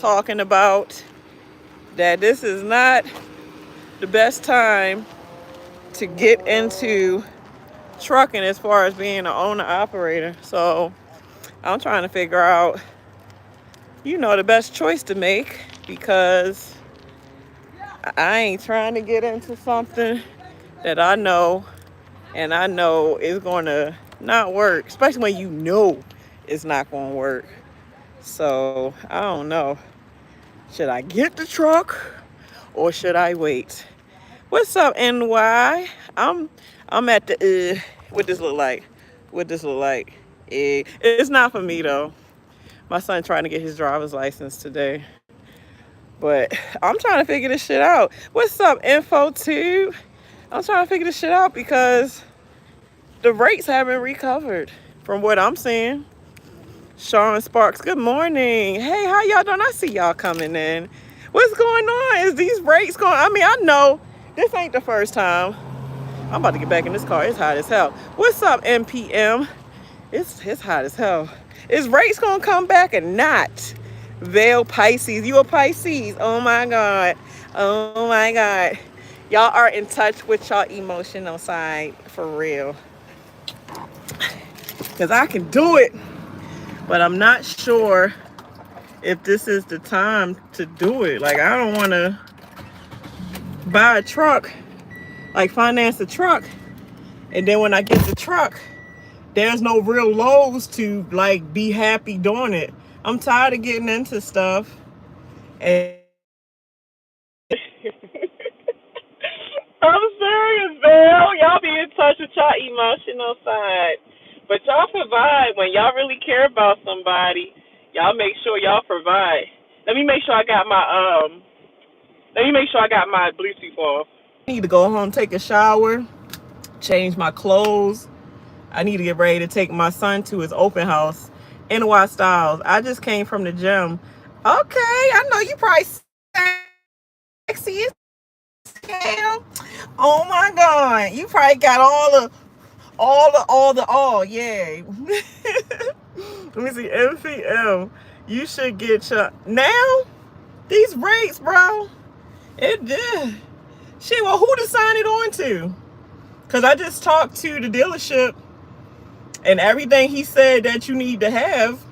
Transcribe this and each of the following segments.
talking about that this is not the best time to get into trucking as far as being an owner operator. So I'm trying to figure out, the best choice to make because I ain't trying to get into something that I know is going to not work, especially when you know it's not going to work. So I don't know. Should I get the truck or should I wait? What's up, NY? I'm at the what this look like? What this look like? It's not for me though. My son trying to get his driver's license today. But I'm trying to figure this shit out. What's up, InfoTube? I'm trying to figure this shit out because the rates haven't recovered from what I'm seeing. Sean Sparks, good morning. Hey, how y'all doing? I see y'all coming in. What's going on? Is these rates going? I know this ain't the first time. I'm about to get back in this car. It's hot as hell. What's up, NPM? It's hot as hell. Is rates gonna come back or not? Veil Pisces. You a Pisces? Oh my God. Oh my God. Y'all are in touch with y'all emotional side for real. Because I can do it. But I'm not sure if this is the time to do it. Like, I don't want to buy a truck, like finance a truck. And then when I get the truck, there's no real lows to like be happy doing it. I'm tired of getting into stuff. And I'm serious, Bill. Y'all be in touch with y'all emotional side. But y'all provide when y'all really care about somebody. Y'all make sure y'all provide. Let me make sure I got my Bluetooth off. I need to go home, take a shower, change my clothes. I need to get ready to take my son to his open house. NY Styles. I just came from the gym. Okay, I know you probably sexy as hell. Oh my God, you probably got all, yeah. Let me see, MCM. You should get your now. These rates, bro. It did. Shit, well, who to sign it on to? Because I just talked to the dealership and everything he said that you need to have,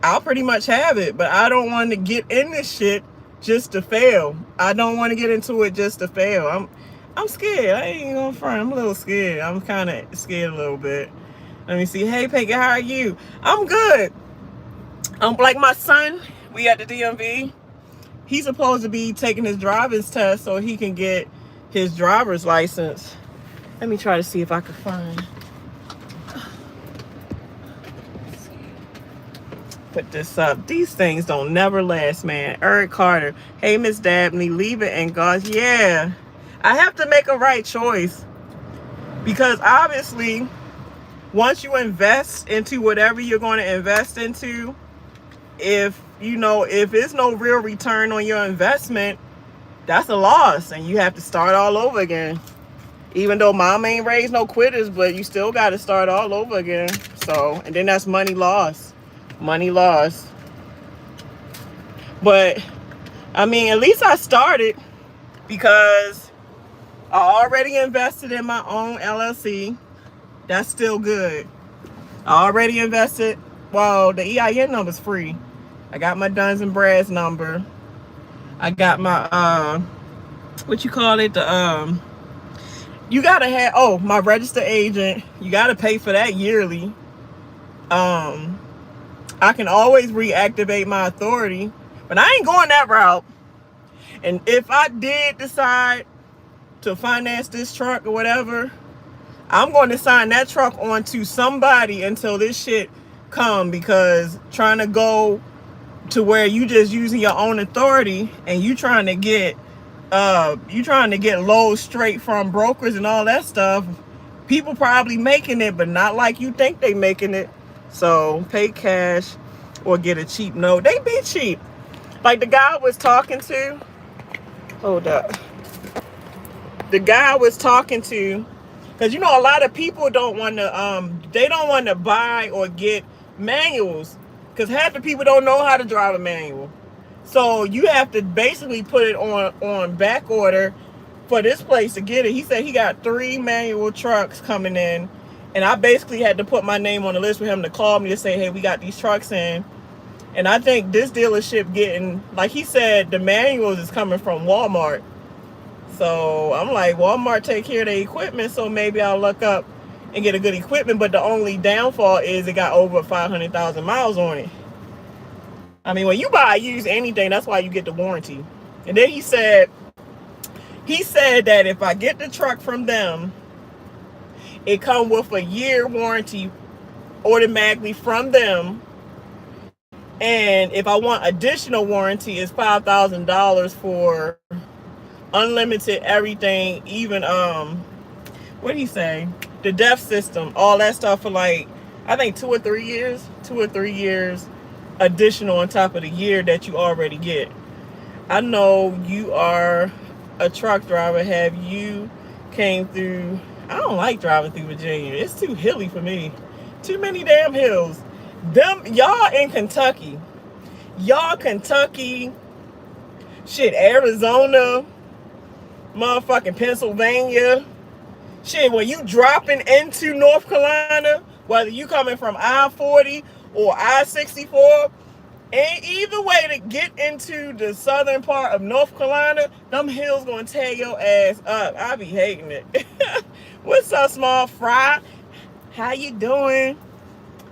I'll pretty much have it. But I don't want to get in this shit just to fail. I don't want to get into it just to fail. I'm scared. I ain't gonna front. I'm a little scared. I'm kind of scared a little bit. Let me see. Hey, Peggy, how are you? I'm good. I'm like my son. We at the DMV. He's supposed to be taking his driver's test so he can get his driver's license. Let me try to see if I can find. Put this up. These things don't never last, man. Eric Carter. Hey, Miss Dabney, leave it and God. Yeah. I have to make a right choice. Because obviously, once you invest into whatever you're going to invest into, if it's no real return on your investment, that's a loss and you have to start all over again. Even though mom ain't raised no quitters, but you still got to start all over again. So, and then that's money lost. Money lost. But I mean, at least I started because I already invested in my own LLC. That's still good. I already invested. Well, the EIN number's free. I got my Duns and Brads number. I got my what you call it? The you gotta have my registered agent. You gotta pay for that yearly. I can always reactivate my authority, but I ain't going that route. And if I did decide to finance this truck or whatever, I'm going to sign that truck on to somebody until this shit come, because trying to go to where you just using your own authority and you trying to get lows straight from brokers and all that stuff, people probably making it, but not like you think they making it. So pay cash or get a cheap note. They be cheap. Like the guy I was talking to, hold up. The guy I was talking to, because a lot of people don't want to they don't want to buy or get manuals, because half the people don't know how to drive a manual. So you have to basically put it on back order for this place to get it. He said he got 3 manual trucks coming in, and I basically had to put my name on the list for him to call me to say, hey, we got these trucks in. And I think this dealership getting, like he said, the manuals is coming from Walmart. So I'm like, Walmart take care of the equipment, so maybe I'll look up and get a good equipment. But the only downfall is it got over 500,000 miles on it. I mean, when you buy used anything, that's why you get the warranty. And then he said that if I get the truck from them, it come with a year warranty automatically from them. And if I want additional warranty, it's $5,000 for unlimited everything, even what did he say? The DEF system, all that stuff for like, I think 2 or 3 years. 2 or 3 years additional on top of the year that you already get. I know you are a truck driver. Have you came through? I don't like driving through Virginia. It's too hilly for me. Too many damn hills. Y'all in Kentucky. Y'all Kentucky. Shit, Arizona. Motherfucking Pennsylvania. Shit, when you dropping into North Carolina, whether you coming from I-40 or I-64, and either way to get into the southern part of North Carolina, them hills gonna tear your ass up. I be hating it. What's up, small fry? How you doing?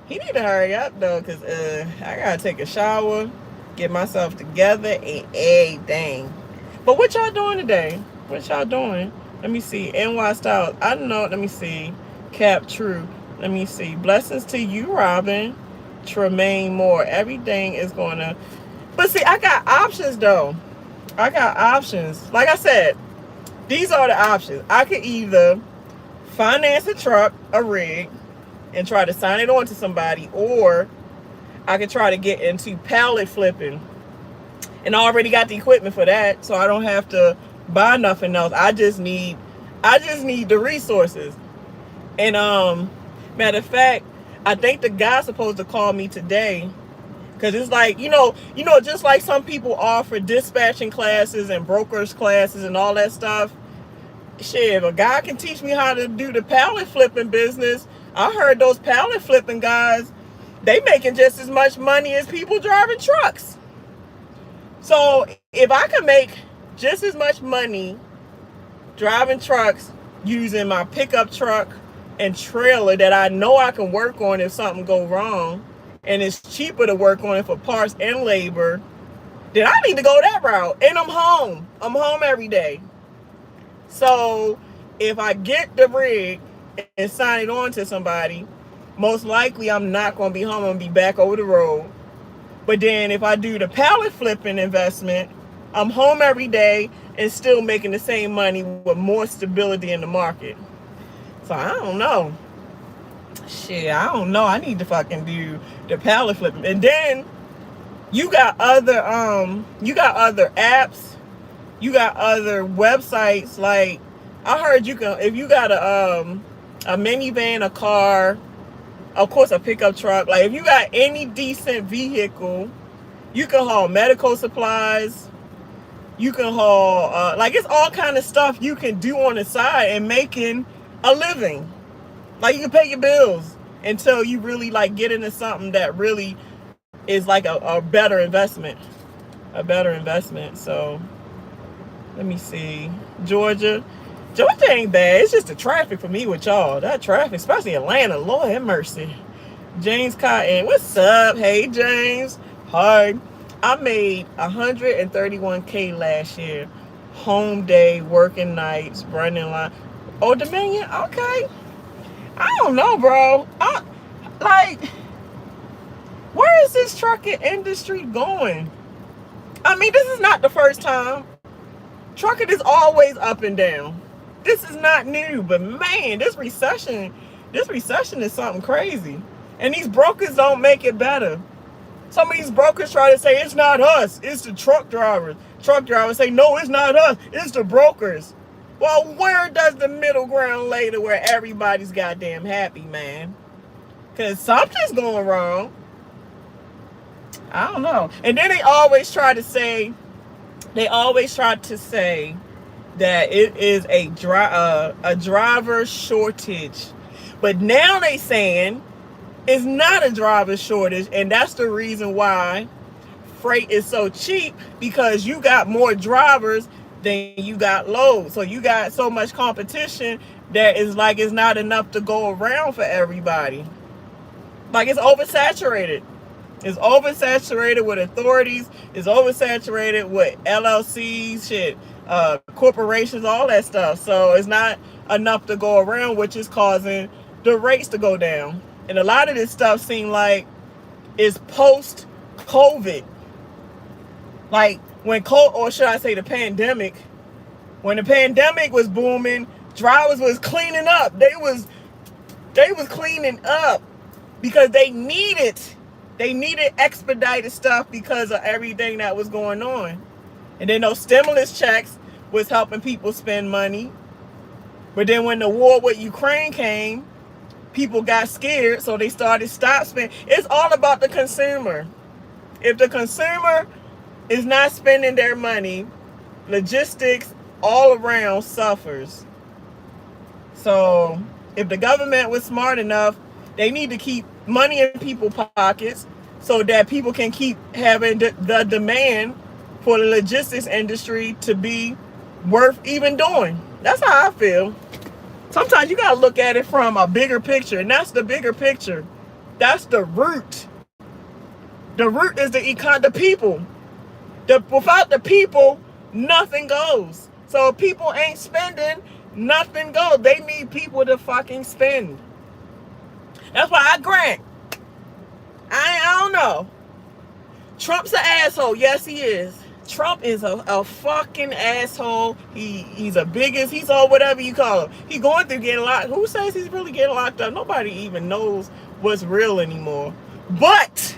He need to hurry up though, cause I gotta take a shower, get myself together, and everything. But what y'all doing today? What y'all doing? Let me see. NY Styles. I don't know. Let me see. Cap True. Let me see. Blessings to you, Robin. Tremaine Moore. Everything is going to... But see, I got options, though. I got options. Like I said, these are the options. I could either finance a truck, a rig, and try to sign it on to somebody, or I could try to get into pallet flipping. And I already got the equipment for that, so I don't have to buy nothing else. I just need the resources. And matter of fact, I think the guy's supposed to call me today, because it's like, you know, just like some people offer dispatching classes and brokers classes and all that stuff. Shit, if a guy can teach me how to do the pallet flipping business, I heard those pallet flipping guys, they making just as much money as people driving trucks. So if I can make just as much money driving trucks using my pickup truck and trailer that I know I can work on if something go wrong, and it's cheaper to work on it for parts and labor, then I need to go that route. And I'm home every day. So if I get the rig and sign it on to somebody, most likely I'm not going to be home. I'm going to be back over the road. But then if I do the pallet flipping investment, I'm home every day and still making the same money with more stability in the market. So I don't know. Shit, I don't know. I need to fucking do the pallet flipping. And then you got other apps. You got other websites. Like, I heard you can, if you got a minivan, a car, of course a pickup truck, like if you got any decent vehicle, you can haul medical supplies, you can haul like it's all kind of stuff you can do on the side and making a living. Like you can pay your bills until you really like get into something that really is like a better investment. So let me see. Georgia ain't bad. It's just the traffic for me with y'all. That traffic, especially Atlanta. Lord have mercy. James Cotton, what's up? Hey, James. Hi. I made $131K last year. Home day, working nights, running line. Oh, Dominion? Okay. I don't know, bro. Where is this trucking industry going? I mean, this is not the first time. Trucking is always up and down. This is not new, but man, this recession is something crazy. And these brokers don't make it better. Some of these brokers try to say it's not us, it's the truck drivers. Truck drivers say, no, it's not us, it's the brokers. Well, where does the middle ground lay to where everybody's goddamn happy, man? Because something's going wrong. I don't know. And then they always try to say, that it is a driver shortage, but now they saying it's not a driver shortage, and that's the reason why freight is so cheap, because you got more drivers than you got loads. So you got so much competition that is like it's not enough to go around for everybody. Like it's oversaturated. It's oversaturated with authorities. It's oversaturated with LLCs, shit, corporations, all that stuff. So it's not enough to go around, which is causing the rates to go down. And a lot of this stuff seems like it's post COVID. Like when or should I say the pandemic? When the pandemic was booming, drivers was cleaning up. They was cleaning up because they needed expedited stuff because of everything that was going on. And then those stimulus checks was helping people spend money. But then when the war with Ukraine came, people got scared, so they started stop spending. It's all about the consumer. If the consumer is not spending their money, logistics all around suffers. So if the government was smart enough, they need to keep money in people's pockets so that people can keep having the demand for the logistics industry to be worth even doing. That's how I feel. Sometimes you got to look at it from a bigger picture, and that's the bigger picture. That's the root. The root is the people. Without the people, nothing goes. So if people ain't spending, nothing goes. They need people to fucking spend. That's why I grant. I don't know. Trump's an asshole. Yes, he is. Trump is a fucking asshole. He's a biggest. He's all whatever you call him. He going through getting locked. Who says he's really getting locked up? Nobody even knows what's real anymore. But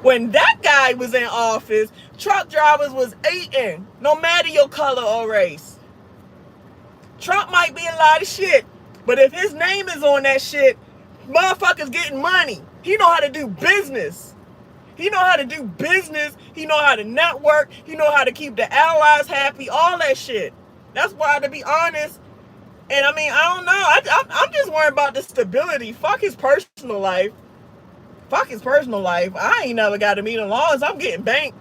when that guy was in office, truck drivers was eating, no matter your color or race. Trump might be a lot of shit, but if his name is on that shit, motherfuckers getting money. He know how to do business. He know how to network. He know how to keep the allies happy, all that shit. That's why, to be honest, and I mean, I don't know. I'm just worried about the stability. Fuck his personal life. I ain't never got to meet him as long as I'm getting banked.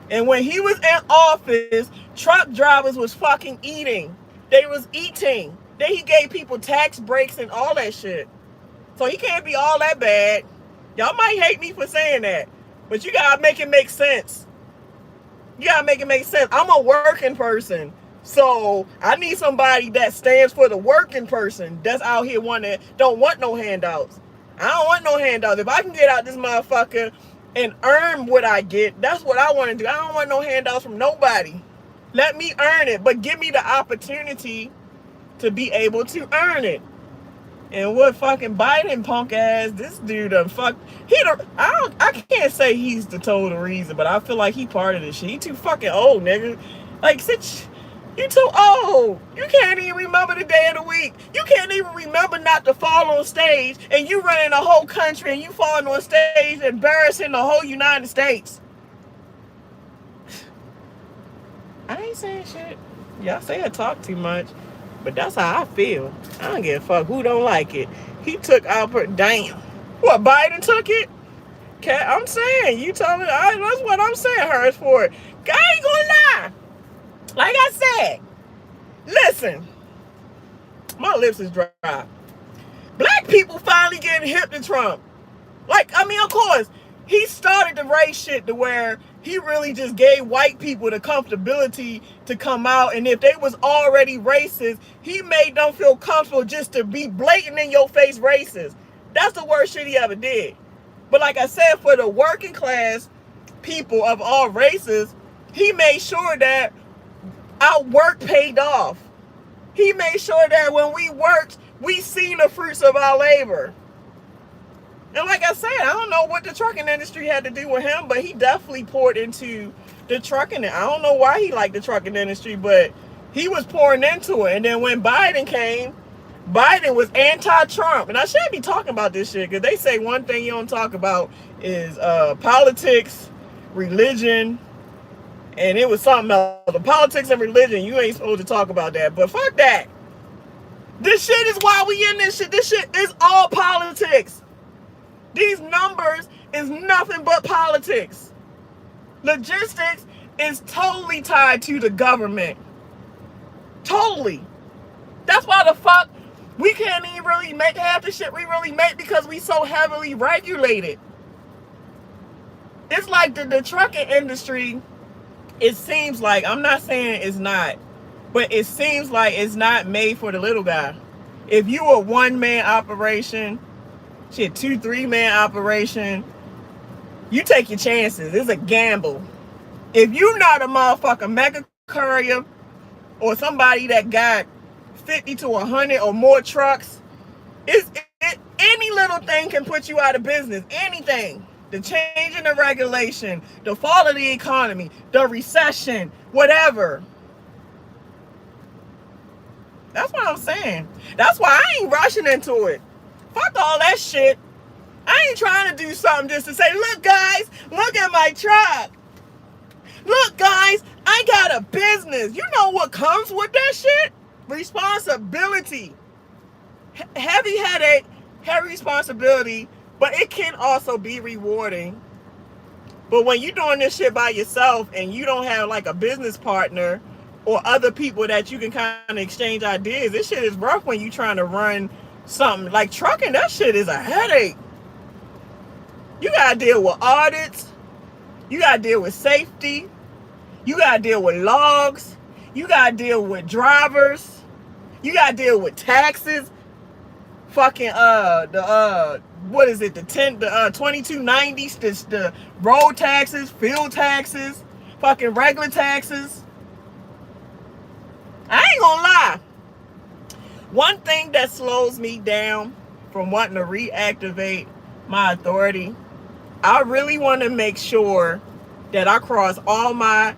And when he was in office, truck drivers was fucking eating. They was eating. Then he gave people tax breaks and all that shit. So he can't be all that bad. Y'all might hate me for saying that, but you gotta make it make sense. I'm a working person, so I need somebody that stands for the working person that's out here don't want no handouts. I don't want no handouts. If I can get out this motherfucker and earn what I get, that's what I want to do. I don't want no handouts from nobody. Let me earn it, but give me the opportunity to be able to earn it. And what fucking Biden punk ass, this dude I can't say he's the total reason, but I feel like he part of this shit. He too fucking old, nigga. Like, you too old. You can't even remember the day of the week. You can't even remember not to fall on stage, and you running the whole country and you falling on stage embarrassing the whole United States. I ain't saying shit. Y'all say I talk too much. But that's how I feel. I don't give a fuck who don't like it. He took Albert. Damn. What, Biden took it? I'm saying. You told me. That's what I'm saying. Hers for it. I ain't gonna lie. Like I said. Listen. My lips is dry. Black people finally getting hip to Trump. Like, I mean, of course, he started the race shit to where he really just gave white people the comfortability to come out, and if they was already racist, he made them feel comfortable just to be blatant in your face racist. That's the worst shit he ever did. But like I said, for the working class people of all races, he made sure that our work paid off. He made sure that when we worked, we seen the fruits of our labor. And like I said, I don't know what the trucking industry had to do with him, but he definitely poured into the trucking. I don't know why he liked the trucking industry, but he was pouring into it. And then when Biden came, Biden was anti-Trump, and I shouldn't be talking about this shit because they say one thing you don't talk about is politics, religion, and it was something else. The politics and religion, you ain't supposed to talk about that. But fuck that. This shit is why we in this shit. This shit is all politics. These numbers is nothing but politics. Logistics is totally tied to the government. Totally. That's why the fuck we can't even really make half the shit we really make because we so heavily regulated. It's like the trucking industry, it seems like, I'm not saying it's not, but it seems like it's not made for the little guy. If you a one-man operation, shit, 2-3-man operation, you take your chances. It's a gamble. If you not a motherfucking mega courier or somebody that got 50 to 100 or more trucks, any little thing can put you out of business. Anything. The change in the regulation, the fall of the economy, the recession, whatever. That's what I'm saying. That's why I ain't rushing into it. Fuck all that shit. I ain't trying to do something just to say, look guys, look at my truck. Look guys, I got a business. You know what comes with that shit? Responsibility. Heavy headache, heavy responsibility, but it can also be rewarding. But when you're doing this shit by yourself and you don't have like a business partner or other people that you can kind of exchange ideas, this shit is rough when you're trying to run something. Like trucking, that shit is a headache. You gotta deal with audits. You gotta deal with safety. You gotta deal with logs. You gotta deal with drivers. You gotta deal with taxes. Fucking what is it? The 2290s, the road taxes, fuel taxes, fucking regular taxes. I ain't gonna lie. One thing that slows me down from wanting to reactivate my authority, I really want to make sure that I cross all my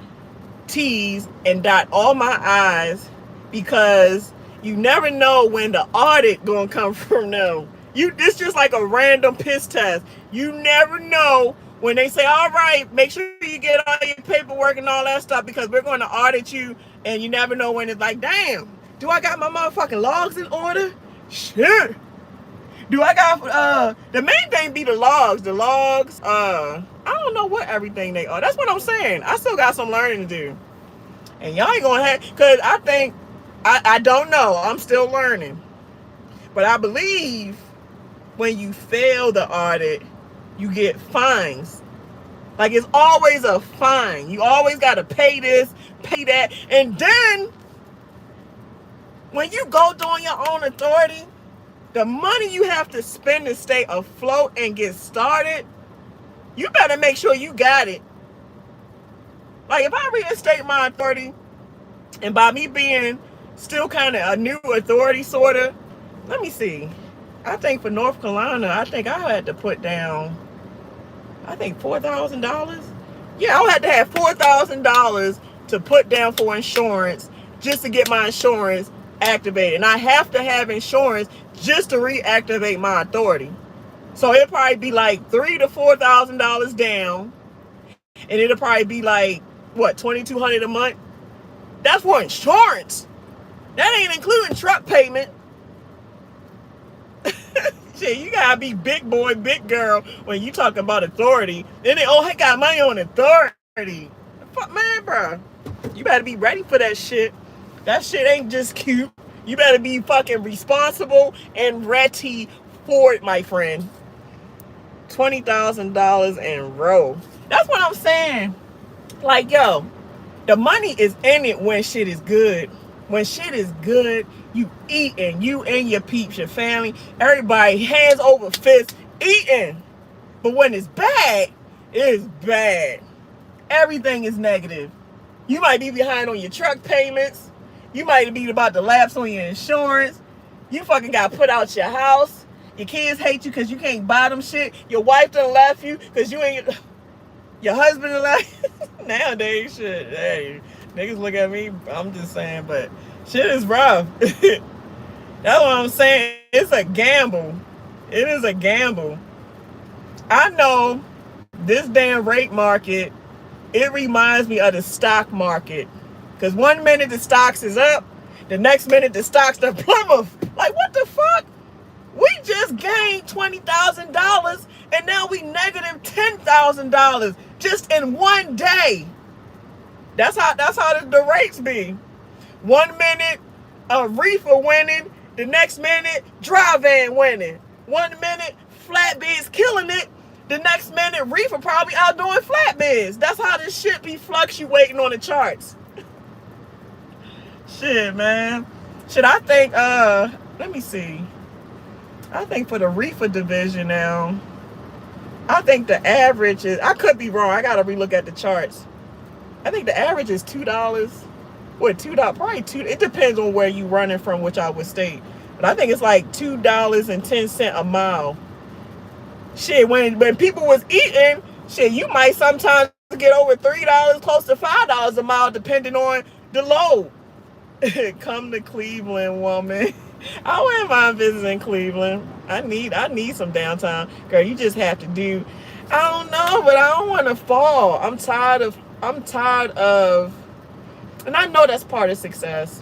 T's and dot all my I's, because you never know when the audit gonna come from them. It's just like a random piss test. You never know when they say, all right, make sure you get all your paperwork and all that stuff because we're going to audit you, and you never know when it's like, damn, do I got my motherfucking logs in order? Shit. Do I got, the main thing be the logs. The logs, I don't know what everything they are. That's what I'm saying. I still got some learning to do. And y'all ain't gonna have, because I think, I don't know. I'm still learning. But I believe when you fail the audit, you get fines. Like, it's always a fine. You always got to pay this, pay that. And then, when you go doing your own authority, the money you have to spend to stay afloat and get started, you better make sure you got it. Like, if I reinstate my authority, and by me being still kind of a new authority, sort of, let me see. I think for North Carolina, I think I had to put down, I think $4,000. Yeah, I would have to have $4,000 to put down for insurance just to get my insurance activated. And I have to have insurance just to reactivate my authority. So it'll probably be like $3,000 to $4,000 down. And it'll probably be like, what, $2,200 a month? That's for insurance. That ain't including truck payment. Shit, you gotta be big boy, big girl when you talk about authority. Then they, I got money on authority. Fuck, man, bro. You better be ready for that shit. That shit ain't just cute. You better be fucking responsible and ready for it, my friend. $20,000 and roll. That's what I'm saying. Like, yo, the money is in it when shit is good. When shit is good, you eating. You and your peeps, your family, everybody hands over fist eating. But when it's bad, it is bad. Everything is negative. You might be behind on your truck payments. You might be about to lapse on your insurance. You fucking got put out your house. Your kids hate you because you can't buy them shit. Your wife done left you because you ain't... Your husband done left you. Nowadays, shit, hey, niggas look at me, I'm just saying, but shit is rough. That's what I'm saying. It's a gamble. It is a gamble. I know this damn rate market, it reminds me of the stock market. Because one minute the stocks is up, the next minute the stocks are plummet. Like, what the fuck? We just gained $20,000 and now we negative $10,000 just in one day. That's how the rates be. One minute reefer winning, the next minute dry van winning. One minute flatbeds killing it, the next minute reefer probably outdoing flatbeds. That's how this shit be fluctuating on the charts. Shit, man. Shit, I think let me see. I think for the reefer division now, I think the average is, I could be wrong. I gotta relook at the charts. I think the average is $2. What, $2? Probably two. It depends on where you running from, which I would state. But I think it's like $2.10 a mile. Shit, when people was eating, shit, you might sometimes get over $3, close to $5 a mile, depending on the load. Come to Cleveland, woman. I wouldn't mind visiting Cleveland. I need some downtime. Girl, you just have to do, I don't know, but I don't want to fall. I'm tired of, and I know that's part of success.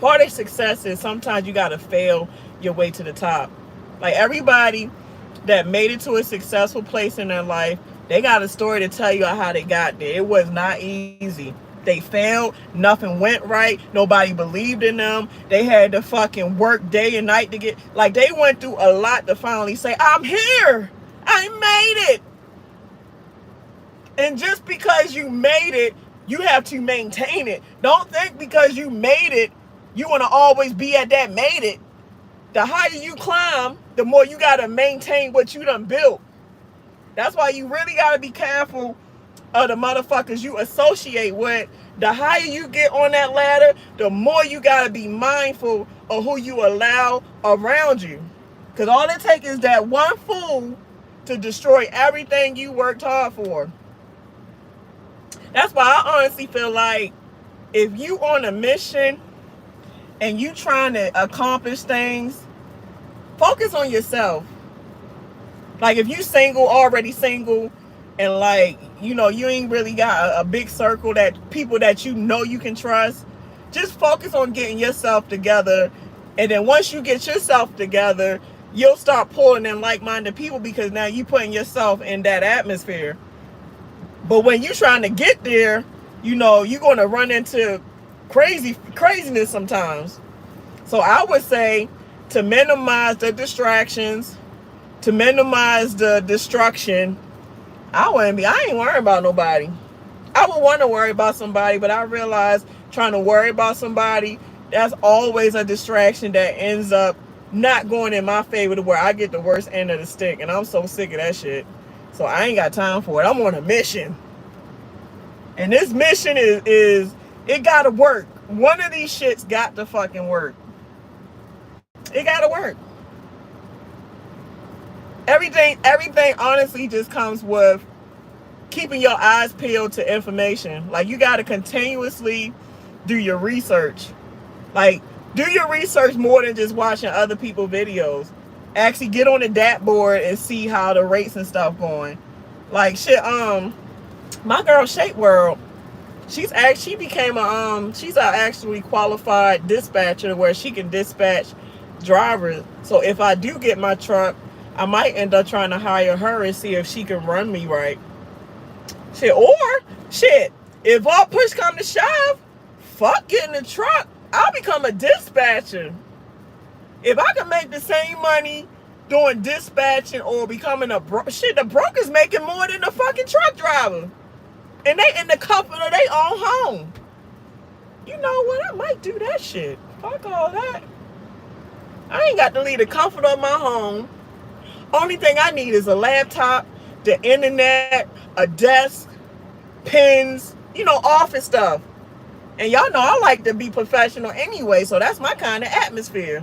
Part of success is sometimes you got to fail your way to the top. Like, everybody that made it to a successful place in their life, they got a story to tell you how they got there. It was not easy. They failed. Nothing went right. Nobody believed in them. They had to fucking work day and night to get, like, they went through a lot to finally say, I'm here. I made it. And just because you made it, you have to maintain it. Don't think because you made it, you want to always be at that made it. The higher you climb, the more you got to maintain what you done built. That's why you really got to be careful of the motherfuckers you associate with. The higher you get on that ladder, the more you got to be mindful of who you allow around you. Because all it takes is that one fool to destroy everything you worked hard for. That's why I honestly feel like if you on a mission and you trying to accomplish things, focus on yourself. Like, if you single, already single, and like, you know, you ain't really got a big circle that people that you know you can trust, just focus on getting yourself together. And then once you get yourself together, you'll start pulling in like-minded people because now you putting yourself in that atmosphere. But when you're trying to get there, you know, you're going to run into craziness sometimes. So I would say to minimize the distractions, to minimize the destruction, I ain't worried about nobody. I would want to worry about somebody, but I realize trying to worry about somebody, that's always a distraction that ends up not going in my favor to where I get the worst end of the stick. And I'm so sick of that shit. So I ain't got time for it. I'm on a mission. And this mission is it gotta work. One of these shits got to fucking work. It gotta work. Everything honestly just comes with keeping your eyes peeled to information. Like, you gotta continuously do your research. Like, do your research more than just watching other people's videos. Actually get on the DAT board and see how the rates and stuff going. Like, shit, my girl Shape World, she became she's an actually qualified dispatcher where she can dispatch drivers. So if I do get my truck, I might end up trying to hire her and see if she can run me right. Shit, or shit, if all push come to shove, fuck getting a truck, I'll become a dispatcher. If I can make the same money doing dispatching or becoming a the broker's making more than the fucking truck driver. And they in the comfort of their own home. You know what? I might do that shit. Fuck all that. I ain't got to leave the comfort of my home. Only thing I need is a laptop, the internet, a desk, pens, you know, office stuff. And y'all know I like to be professional anyway, so that's my kind of atmosphere.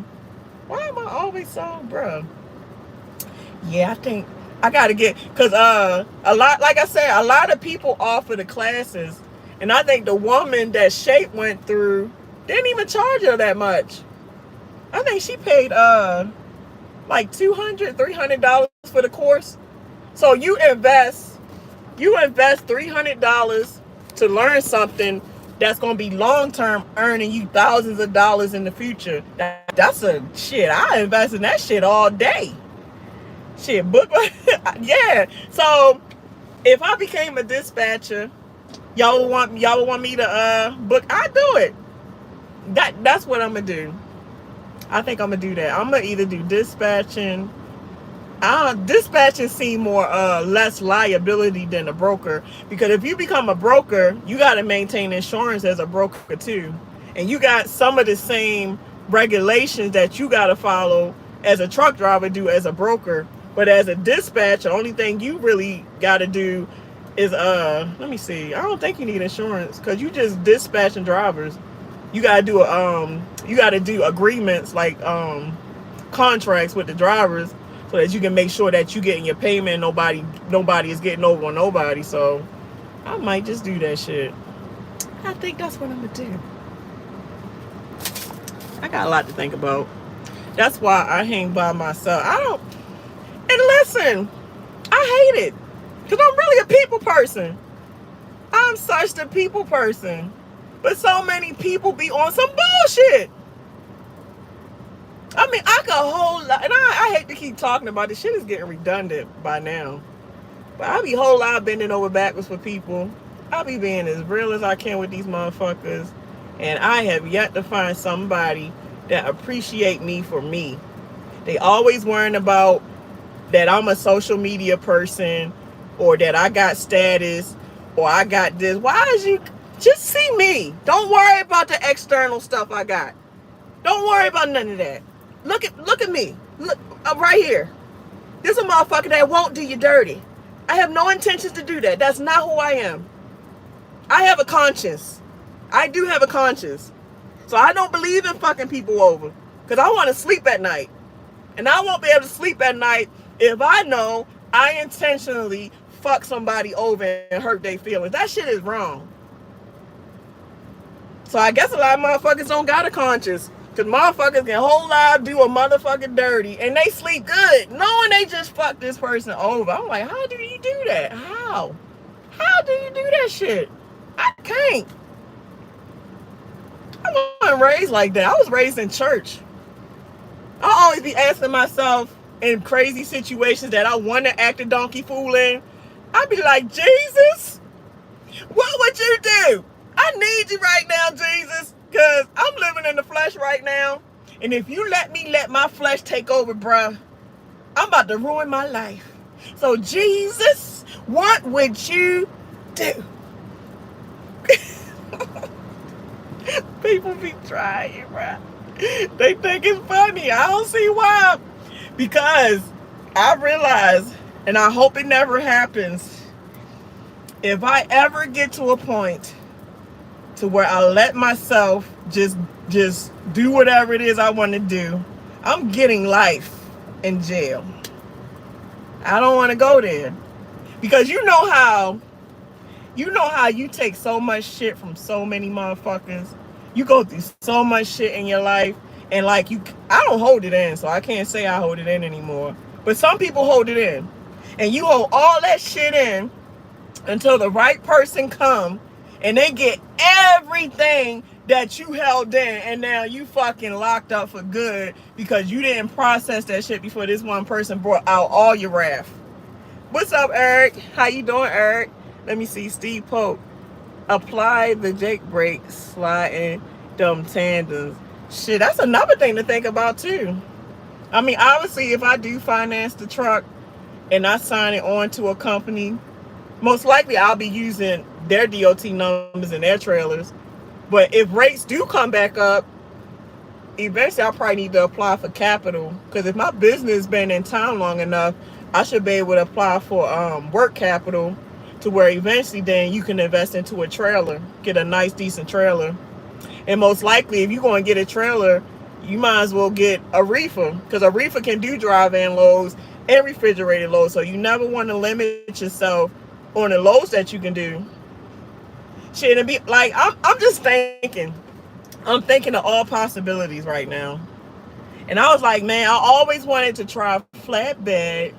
Why am I always so, bruh? Yeah, I think I gotta get, cause a lot, like I said, a lot of people offer the classes, and I think the woman that Shape went through didn't even charge her that much. I think she paid like $200, $300 for the course. So you invest $300 to learn something that's gonna be long term, earning you thousands of dollars in the future. That's a shit. I invest in that shit all day. Shit, book. Yeah. So if I became a dispatcher, y'all would want me to book. I do it. That's what I'm gonna do. I think I'm gonna do that. I'm gonna either do dispatching. Dispatching seem more less liability than a broker, because if you become a broker, you got to maintain insurance as a broker too, and you got some of the same regulations that you got to follow as a truck driver do as a broker. But as a dispatcher, the only thing you really got to do is let me see. I don't think you need insurance because you just dispatching drivers. You gotta do agreements like contracts with the drivers so that you can make sure that you getting your payment. Nobody is getting over on nobody. So I might just do that shit. I think that's what I'm gonna do. I got a lot to think about. That's why I hang by myself. I don't. And listen, I hate it because I'm really a people person. I'm such a people person. But so many people be on some bullshit. I mean, I could whole lot, and I hate to keep talking about this. Shit is getting redundant by now. But I be whole lot bending over backwards for people. I be being as real as I can with these motherfuckers. And I have yet to find somebody that appreciate me for me. They always worrying about that I'm a social media person, or that I got status, or I got this. Why is you just see me? Don't worry about the external stuff I got. Don't worry about none of that. Look at me. Look right here. This is a motherfucker that won't do you dirty. I have no intentions to do that. That's not who I am. I have a conscience. I do have a conscience. So I don't believe in fucking people over, because I want to sleep at night. And I won't be able to sleep at night if I know I intentionally fuck somebody over and hurt their feelings. That shit is wrong. So I guess a lot of motherfuckers don't got a conscience. Because motherfuckers can whole life do a motherfucking dirty and they sleep good, knowing they just fucked this person over. I'm like, how do you do that? How? How do you do that shit? I can't. I wasn't raised like that. I was raised in church. I always be asking myself in crazy situations that I want to act a donkey fool in. I'd be like, Jesus, what would you do? I need you right now, Jesus, because I'm living in the flesh right now. And if you let my flesh take over, bruh, I'm about to ruin my life. So, Jesus, what would you do? People be trying, bruh. They think it's funny. I don't see why. Because I realize, and I hope it never happens, if I ever get to a point to where I let myself just do whatever it is I want to do, I'm getting life in jail. I don't want to go there. Because you know how you take so much shit from so many motherfuckers. You go through so much shit in your life, and like I don't hold it in, so I can't say I hold it in anymore. But some people hold it in. And you hold all that shit in until the right person come and they get everything that you held in, and now you fucking locked up for good because you didn't process that shit before this one person brought out all your wrath. What's up, Eric? How you doing, Eric? Let me see. Steve Pope. Apply the Jake brakes, sliding them tandems. Shit, that's another thing to think about too. I mean, obviously, if I do finance the truck and I sign it on to a company, most likely I'll be using their DOT numbers and their trailers. But if rates do come back up, eventually I'll probably need to apply for capital. Because if my business been in town long enough, I should be able to apply for work capital, to where eventually then you can invest into a trailer, get a nice, decent trailer. And most likely, if you're going to get a trailer, you might as well get a reefer, because a reefer can do drive-in loads and refrigerated loads. So you never want to limit yourself on the loads that you can do. Shit, and be like, I'm just thinking. I'm thinking of all possibilities right now. And I was like, man, I always wanted to try flatbed.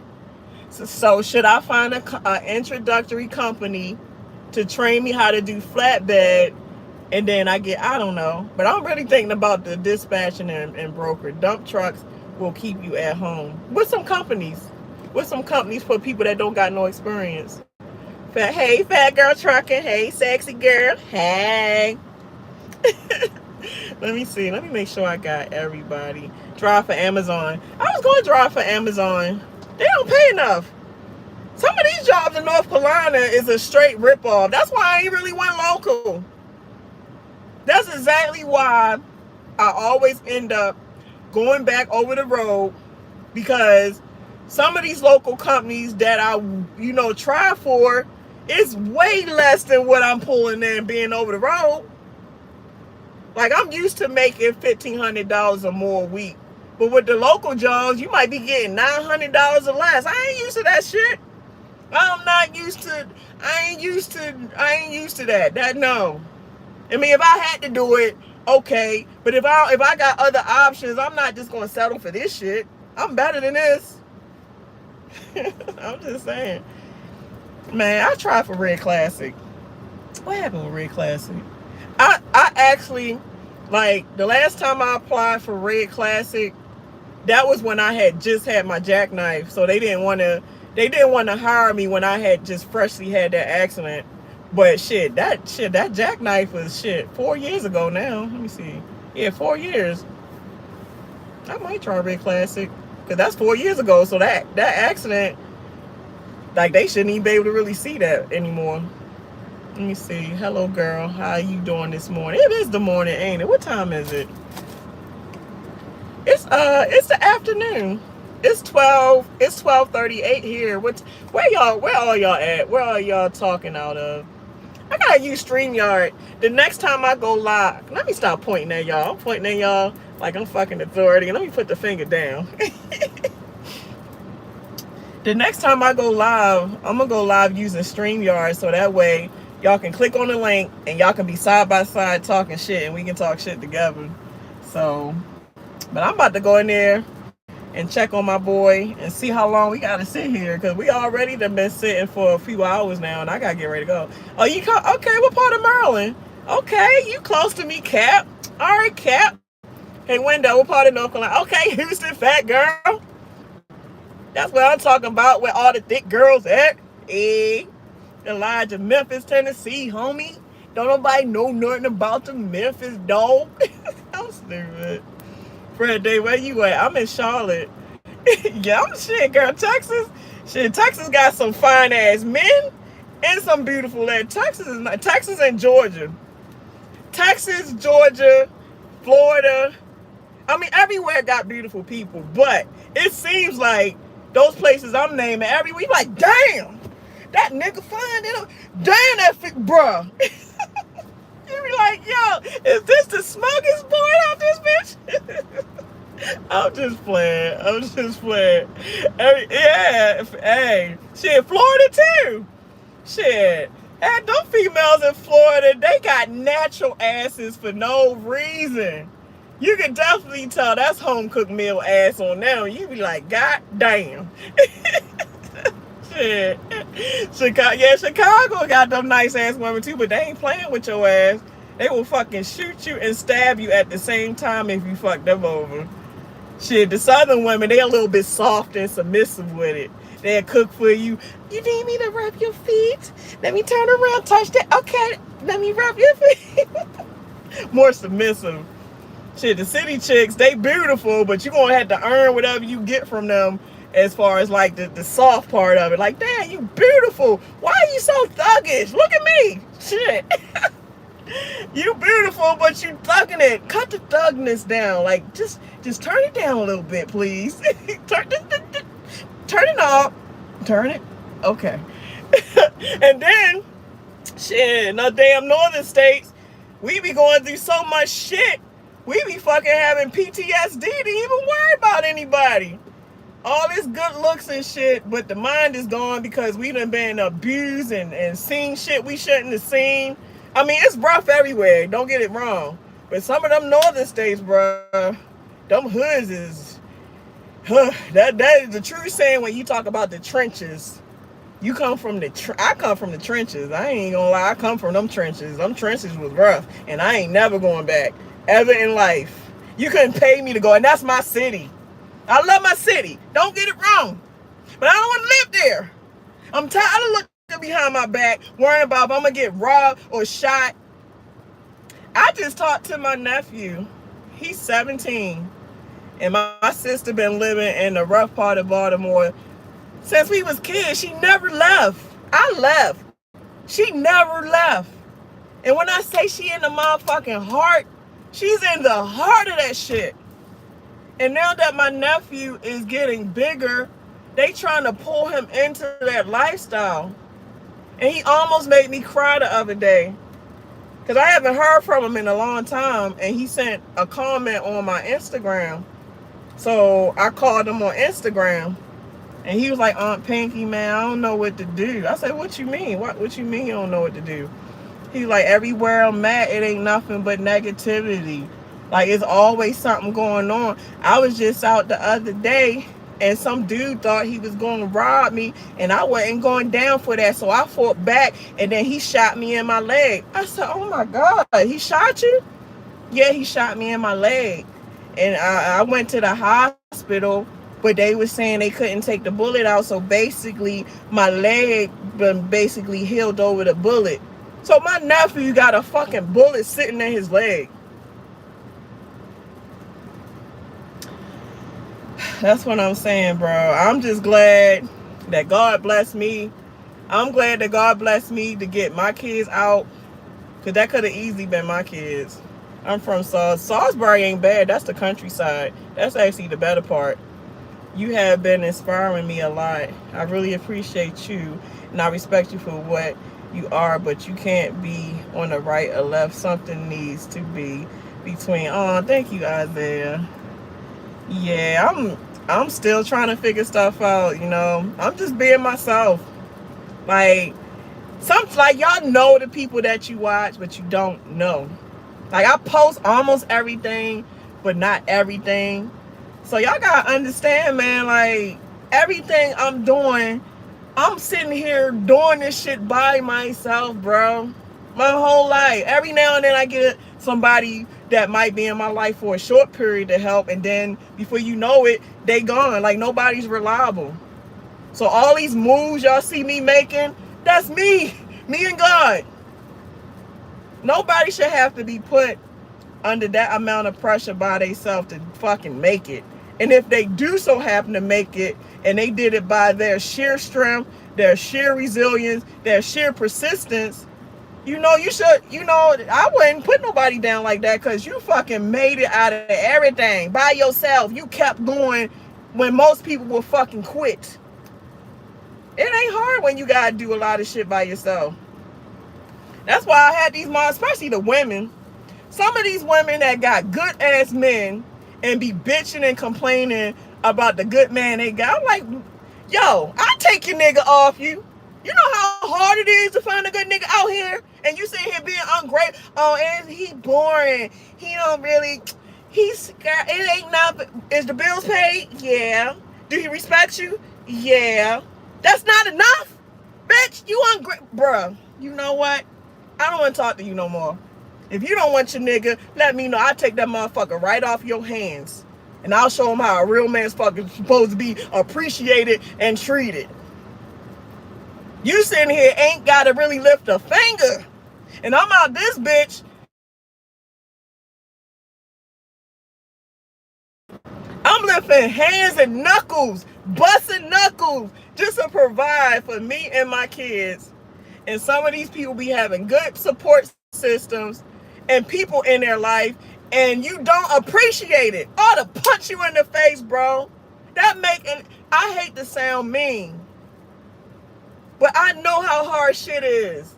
So should I find a introductory company to train me how to do flatbed? And then I don't know. But I'm really thinking about the dispatching and broker. Dump trucks will keep you at home. With some companies. For people that don't got no experience. Hey, fat girl trucking. Hey, sexy girl. Hey. Let me see. Let me make sure I got everybody. Drive for Amazon. I was going to drive for Amazon. They don't pay enough. Some of these jobs in North Carolina is a straight ripoff. That's why I ain't really went local. That's exactly why I always end up going back over the road, because some of these local companies that I, try for, is way less than what I'm pulling in being over the road. Like, I'm used to making $1,500 or more a week. But with the local jobs, you might be getting $900 or less. I ain't used to that shit. I'm not used to, I ain't used to that. No. I mean, if I had to do it, okay. But if I got other options, I'm not just gonna settle for this shit. I'm better than this. I'm just saying. Man, I tried for Red Classic. What happened with Red Classic? I actually, like, the last time I applied for Red Classic, that was when I had just had my jackknife. So they didn't want to hire me when I had just freshly had that accident. But that jackknife was 4 years ago now. Let me see. Yeah, 4 years. I might try Red Classic, because that's 4 years ago. So that accident, like, they shouldn't even be able to really see that anymore. Let me see. Hello, girl. How are you doing this morning? It is the morning, ain't it? What time is it? It's the afternoon. It's 12:38 here. Where are y'all at? Where are y'all talking out of? I gotta use StreamYard. The next time I go live, let me stop pointing at y'all. I'm pointing at y'all like I'm fucking authority. Let me put the finger down. The next time I go live, I'm gonna go live using StreamYard, so that way y'all can click on the link and y'all can be side by side talking shit, and we can talk shit together. So, but I'm about to go in there and check on my boy and see how long we gotta sit here, because we already done been sitting for a few hours now, and I gotta get ready to go. Oh, you come? Okay, what part of Maryland? Okay, you close to me, Cap. All right, Cap. Hey, Wendell, what part of North Carolina? Okay, Houston, fat girl. That's what I'm talking about, where all the thick girls at. Hey, Elijah, Memphis, Tennessee, homie. Don't nobody know nothing about the Memphis dog. I'm stupid. Fred Day, where you at? I'm in Charlotte. Yeah, I'm shit, girl. Texas. Shit, Texas got some fine ass men and some beautiful land. Texas and Georgia. Texas, Georgia, Florida. I mean, everywhere got beautiful people, but it seems like those places I'm naming, everywhere, you like, damn, that nigga fine. Damn, that bruh. You be like, yo, is this the smuggest boy out this bitch? I'm just playing. Yeah, hey, shit, Florida too. Shit. And them females in Florida, they got natural asses for no reason. You can definitely tell that's home cooked meal ass on them. You be like, God damn. Shit. Chicago got them nice ass women too, but they ain't playing with your ass. They will fucking shoot you and stab you at the same time if you fuck them over. Shit, the southern women, they a little bit soft and submissive with it. They'll cook for you. You need me to rub your feet? Let me turn around, touch that. Okay, let me rub your feet. More submissive. Shit, the city chicks, they beautiful, but you gonna have to earn whatever you get from them as far as like the soft part of it. Like, damn, you beautiful. Why are you so thuggish? Look at me. Shit. You beautiful, but you thugging it. Cut the thugness down. Like, just turn it down a little bit, please. Turn it up. Turn it. Okay. And then, shit, in the damn northern states, we be going through so much shit. We be fucking having PTSD to even worry about anybody. All this good looks and shit, but the mind is gone because we done been abused and seen shit we shouldn't have seen. I mean, it's rough everywhere, don't get it wrong. But some of them northern states, bruh, them hoods is That is the true saying when you talk about the trenches. You come from the I come from the trenches. I ain't gonna lie, I come from them trenches. Them trenches was rough, and I ain't never going back ever in life. You couldn't pay me to go, and that's my city. I love my city. Don't get it wrong, but I don't want to live there. I'm tired of looking behind my back, worrying about if I'm gonna get robbed or shot. I just talked to my nephew. He's 17, and my sister been living in the rough part of Baltimore since we was kids. She never left. I left. She never left. And when I say she in the motherfucking heart, she's in the heart of that shit. And now that my nephew is getting bigger, they trying to pull him into that lifestyle. And he almost made me cry the other day, because I haven't heard from him in a long time. And he sent a comment on my Instagram. So I called him on Instagram. And he was like, Aunt Pinky, man, I don't know what to do. I said, what you mean? What you mean you don't know what to do? He's like, everywhere I'm at, it ain't nothing but negativity. Like, it's always something going on. I was just out the other day, and some dude thought he was going to rob me, and I wasn't going down for that. So I fought back, and then he shot me in my leg. I said, oh my God, he shot you? Yeah, he shot me in my leg. And I went to the hospital, but they were saying they couldn't take the bullet out. So basically, my leg been basically healed over the bullet. So my nephew got a fucking bullet sitting in his leg. That's what I'm saying, bro. I'm just glad that God blessed me. I'm glad that God blessed me to get my kids out, because that could have easily been my kids. I'm from Salisbury ain't bad. That's the countryside. That's actually the better part. You have been inspiring me a lot. I really appreciate you, and I respect you for what you are, but you can't be on the right or left. Something needs to be between. Oh, thank you, Isaiah. Yeah, I'm still trying to figure stuff out, you know. I'm just being myself. Like y'all know the people that you watch, but you don't know. Like, I post almost everything, but not everything. So y'all gotta understand, man, like, everything I'm doing, I'm sitting here doing this shit by myself, bro. My whole life. Every now and then I get somebody that might be in my life for a short period to help, and then before you know it, they gone. Like, nobody's reliable. So all these moves y'all see me making, that's me. Me and God. Nobody should have to be put under that amount of pressure by themselves to fucking make it. And if they do so happen to make it, and they did it by their sheer strength, their sheer resilience, their sheer persistence, you know, you should, you know, I wouldn't put nobody down like that, because you fucking made it out of everything by yourself. You kept going when most people will fucking quit. It ain't hard when you gotta do a lot of shit by yourself. That's why I had these moms, especially the women. Some of these women that got good ass men and be bitching and complaining about the good man they got. I'm like, yo, I'll take your nigga off you. You know how hard it is to find a good nigga out here? And you sitting here being ungrateful. Oh, and he boring. He don't really, it ain't nothing. Is the bills paid? Yeah. Do he respect you? Yeah. That's not enough? Bitch, you ungrateful. Bruh, you know what? I don't want to talk to you no more. If you don't want your nigga, let me know. I'll take that motherfucker right off your hands. And I'll show him how a real man's fucking supposed to be appreciated and treated. You sitting here ain't got to really lift a finger. And I'm out this bitch. I'm lifting hands and knuckles, busting knuckles, just to provide for me and my kids. And some of these people be having good support systems and people in their life, and you don't appreciate it. I ought to punch you in the face, bro. I hate to sound mean, but I know how hard shit is.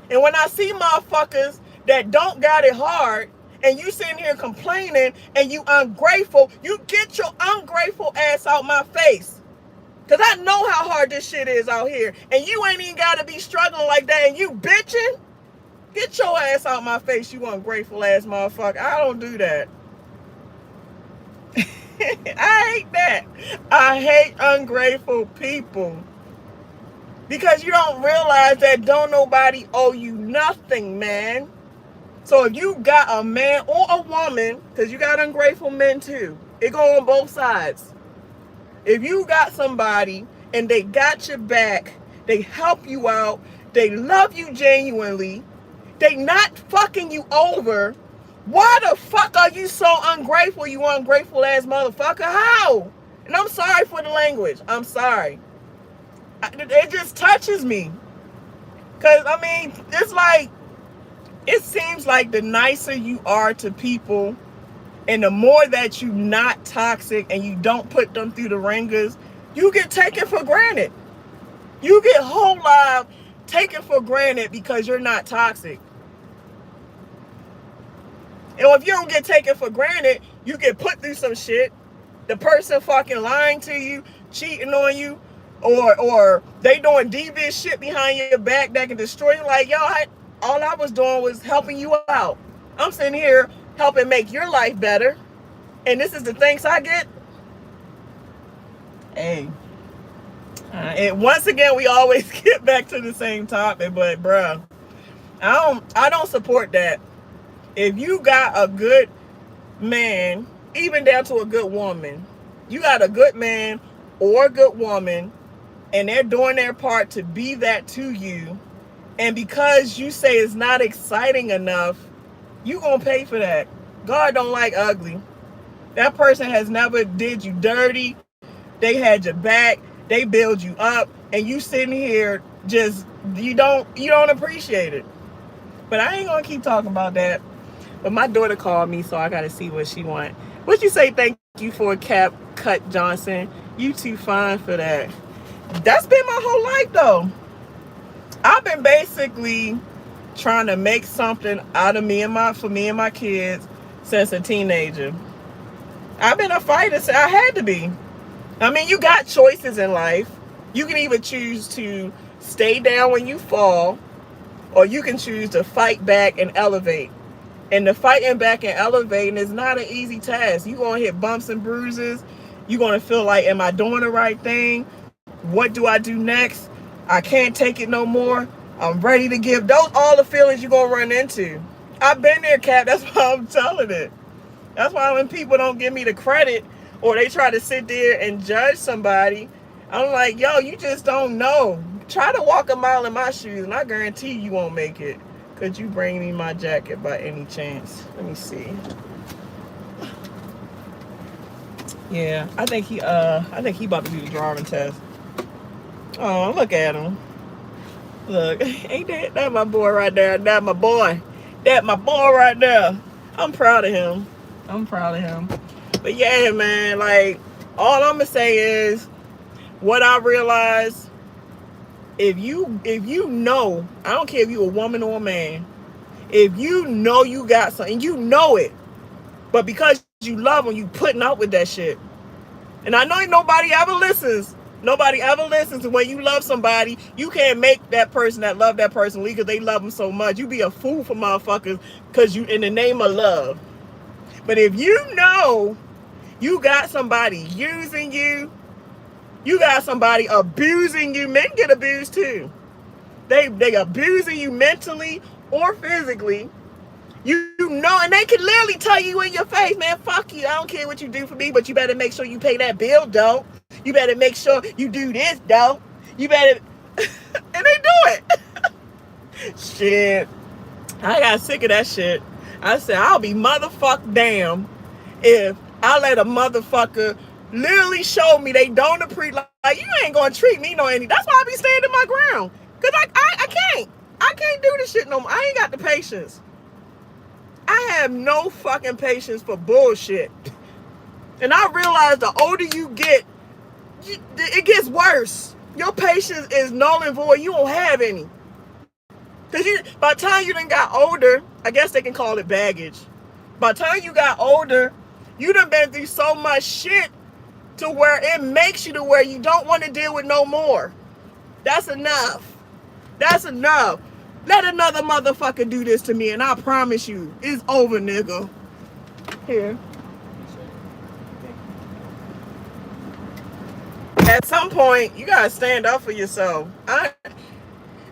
And when I see motherfuckers that don't got it hard, and you sitting here complaining and you ungrateful, you get your ungrateful ass out my face. Because I know how hard this shit is out here. And you ain't even got to be struggling like that, and you bitching. Get your ass out my face, you ungrateful ass motherfucker. I don't do that. I hate that. I hate ungrateful people. Because you don't realize that don't nobody owe you nothing, man. So if you got a man or a woman, because you got ungrateful men too, it go on both sides. If you got somebody and they got your back, they help you out, they love you genuinely, they not fucking you over, why the fuck are you so ungrateful, you ungrateful ass motherfucker? How? And I'm sorry for the language. I'm sorry. It just touches me. Because, I mean, it's like, it seems like the nicer you are to people and the more that you not toxic and you don't put them through the ringers, you get taken for granted. You get whole life taken for granted because you're not toxic. And if you don't get taken for granted, you get put through some shit. The person fucking lying to you, cheating on you, or they doing devious shit behind your back that can destroy you. Like, yo, all I was doing was helping you out. I'm sitting here helping make your life better. And this is the thanks I get. Hey. And once again, we always get back to the same topic, but bruh, I don't support that. If you got a good man, even down to a good woman, you got a good man or a good woman, and they're doing their part to be that to you, and because you say it's not exciting enough, you gonna pay for that. God don't like ugly. That person has never did you dirty. They had your back. They build you up, and you sitting here just you don't appreciate it. But I ain't gonna keep talking about that. But my daughter called me, so I gotta see what she want. What you say? Thank you for Cap Cut Johnson. You too fine for that. That's been my whole life though. I've been basically trying to make something out of me and my kids since a teenager. I've been a fighter, so I had to be. I mean, you got choices in life. You can either choose to stay down when you fall, or you can choose to fight back and elevate. And the fighting back and elevating is not an easy task. You're going to hit bumps and bruises. You're going to feel like, am I doing the right thing? What do I do next? I can't take it no more. I'm ready to give. Those all the feelings you're going to run into. I've been there, Cap. That's why I'm telling it. That's why when people don't give me the credit or they try to sit there and judge somebody, I'm like, yo, you just don't know. Try to walk a mile in my shoes, and I guarantee you won't make it. Could you bring me my jacket by any chance? Let me see. Yeah, I think he about to do the driving test. Oh, look at him. Look, ain't that my boy right there? That my boy. That my boy right there. I'm proud of him. But yeah, man, like, all I'm gonna say is, what I realized, if you know, I don't care if you a woman or a man, if you know you got something, you know it, but because you love them, you putting up with that shit. And I know nobody ever listens. Nobody ever listens to when you love somebody. You can't make that person that love that person leave because they love them so much. You be a fool for motherfuckers because you in the name of love. But if you know you got somebody using you, you got somebody abusing you. Men get abused too. They abusing you mentally or physically. You know, and they can literally tell you in your face, man, fuck you. I don't care what you do for me, but you better make sure you pay that bill, though. You better make sure you do this, though. You better... and they do it. Shit. I got sick of that shit. I said, I'll be motherfucked damn if I let a motherfucker literally show me they don't appreciate. Like, you ain't gonna treat me no any. That's why I be standing my ground. Because I can't. I can't do this shit no more. I ain't got the patience. I have no fucking patience for bullshit. And I realize the older you get, it gets worse. Your patience is null and void. You don't have any. Because by the time you done got older, I guess they can call it baggage. By the time you got older, you done been through so much shit to where it makes you to where you don't want to deal with no more. That's enough. That's enough. Let another motherfucker do this to me, and I promise you, it's over, nigga. Here. at some point, you gotta stand up for yourself.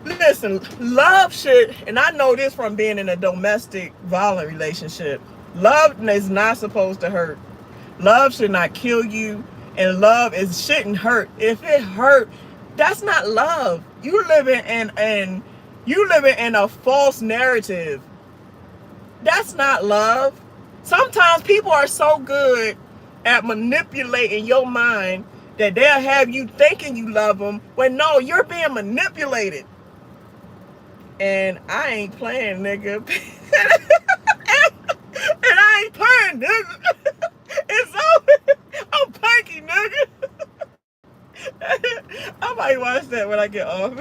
Listen, love should, and I know this from being in a domestic violent relationship. Love is not supposed to hurt. Love should not kill you, and love shouldn't hurt. If it hurt, that's not love. You living in a false narrative. That's not love. Sometimes people are so good at manipulating your mind that they'll have you thinking you love them when no, you're being manipulated. And I ain't playing, nigga. And I ain't playing, nigga. It's over. I'm punky, nigga. I might watch that when I get off.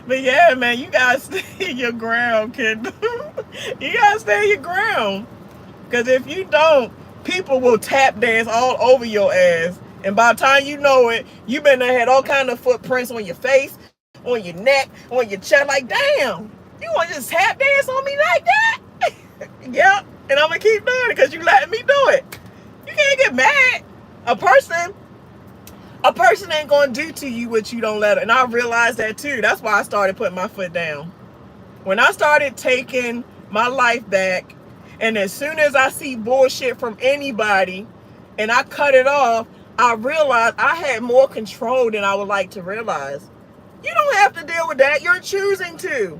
But yeah, man, you gotta stay your ground, kid. You gotta stay your ground. Because if you don't, people will tap dance all over your ass. And by the time you know it, you better had all kind of footprints on your face, on your neck, on your chest. Like, damn, you want to just tap dance on me like that? Yep. And I'm going to keep doing it because you letting me do it. You can't get mad. A person ain't going to do to you what you don't let her. And I realized that too. That's why I started putting my foot down. When I started taking my life back, and as soon as I see bullshit from anybody and I cut it off, I realized I had more control than I would like to realize. You don't have to deal with that. You're choosing to.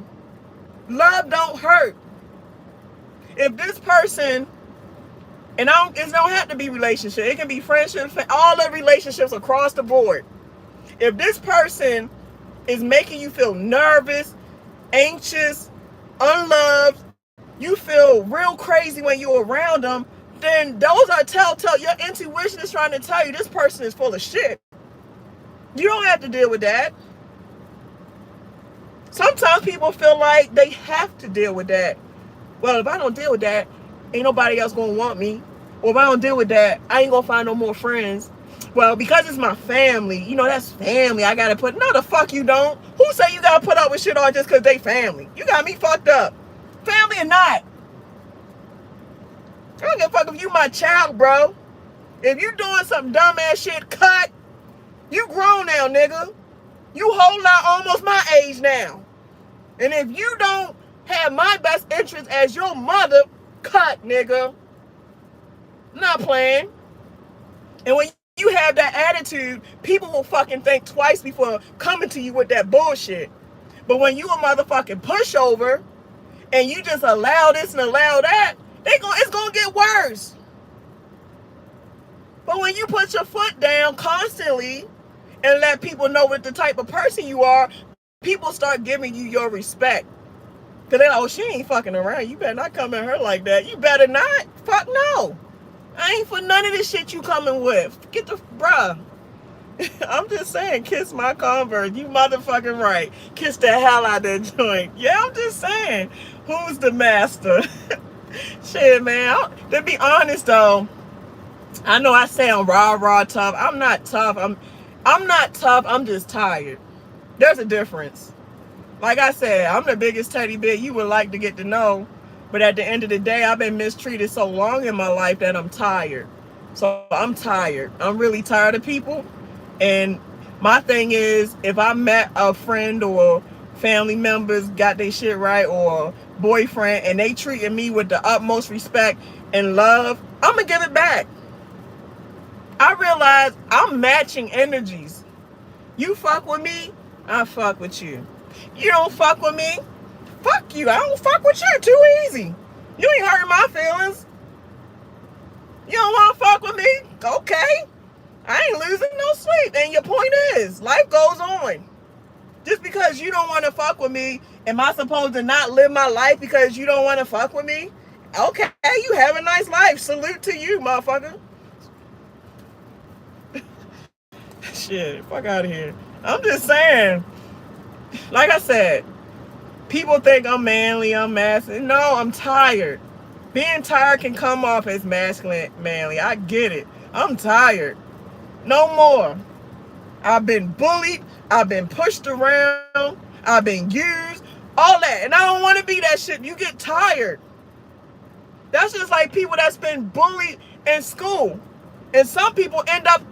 Love don't hurt. If this person, and it don't have to be relationship. It can be friendship, all the relationships across the board. If this person is making you feel nervous, anxious, unloved, you feel real crazy when you're around them, then those are telltale. Your intuition is trying to tell you this person is full of shit. You don't have to deal with that. Sometimes people feel like they have to deal with that. Well, if I don't deal with that, ain't nobody else gonna want me. Or if I don't deal with that, I ain't gonna find no more friends. Well, because it's my family, that's family. I gotta put, no the fuck you don't. Who say you gotta put up with shit all just because they family? You got me fucked up. Family or not. I don't give a fuck if you my child, bro. If you doing some dumbass shit, cut. You grown now, nigga. You whole lot almost my age now. And if you don't have my best interest as your mother, cut, nigga. I'm not playing. And when you have that attitude, people will fucking think twice before coming to you with that bullshit. But when you a motherfucking pushover and you just allow this and allow that, it's gonna get worse. But when you put your foot down constantly and let people know what the type of person you are, people start giving you your respect. Because they're like, oh, she ain't fucking around. You better not come at her like that. You better not. Fuck no. I ain't for none of this shit you coming with. Get the, bruh. I'm just saying, kiss my Converse. You motherfucking right. Kiss the hell out of that joint. Yeah, I'm just saying. Who's the master? Shit, man. To be honest, though, I know I sound raw tough. I'm not tough. I'm not tough. I'm just tired. There's a difference. Like I said, I'm the biggest teddy bear you would like to get to know. But at the end of the day, I've been mistreated so long in my life that I'm tired. So I'm tired. I'm really tired of people. And my thing is, if I met a friend or family members got their shit right, or boyfriend, and they treated me with the utmost respect and love, I'm going to give it back. I realize I'm matching energies. You fuck with me, I fuck with you. You don't fuck with me, fuck you. I don't fuck with you. Too easy. You ain't hurting my feelings. You don't want to fuck with me? Okay. I ain't losing no sleep. And your point is, life goes on. Just because you don't want to fuck with me, am I supposed to not live my life because you don't want to fuck with me? Okay, you have a nice life. Salute to you, motherfucker. Shit, fuck out of here. I'm just saying, like I said, people think I'm manly, I'm masculine. No, I'm tired. Being tired can come off as masculine, manly. I get it. I'm tired. No more. I've been bullied. I've been pushed around. I've been used. All that. And I don't want to be that shit. You get tired. That's just like people that's been bullied in school. And some people end up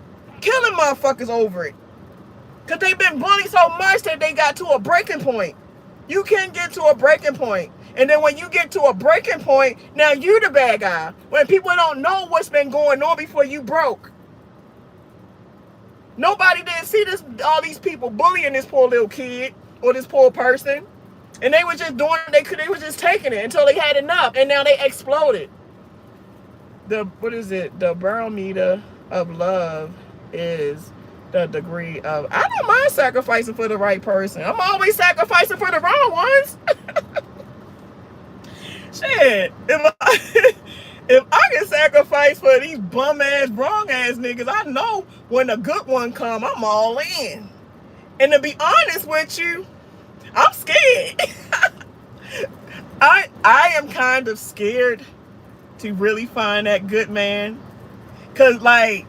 killing motherfuckers over it. Because they've been bullied so much that they got to a breaking point. You can get to a breaking point. And then when you get to a breaking point, now you the bad guy. When people don't know what's been going on before you broke. Nobody didn't see this, all these people bullying this poor little kid or this poor person. And they were just doing they were just taking it until they had enough. And now they exploded. The barometer of love is the degree of, I don't mind sacrificing for the right person. I'm always sacrificing for the wrong ones. Shit, if I can sacrifice for these bum ass, wrong ass niggas, I know when a good one come, I'm all in. And to be honest with you, I'm scared. I am kind of scared to really find that good man. Cause like,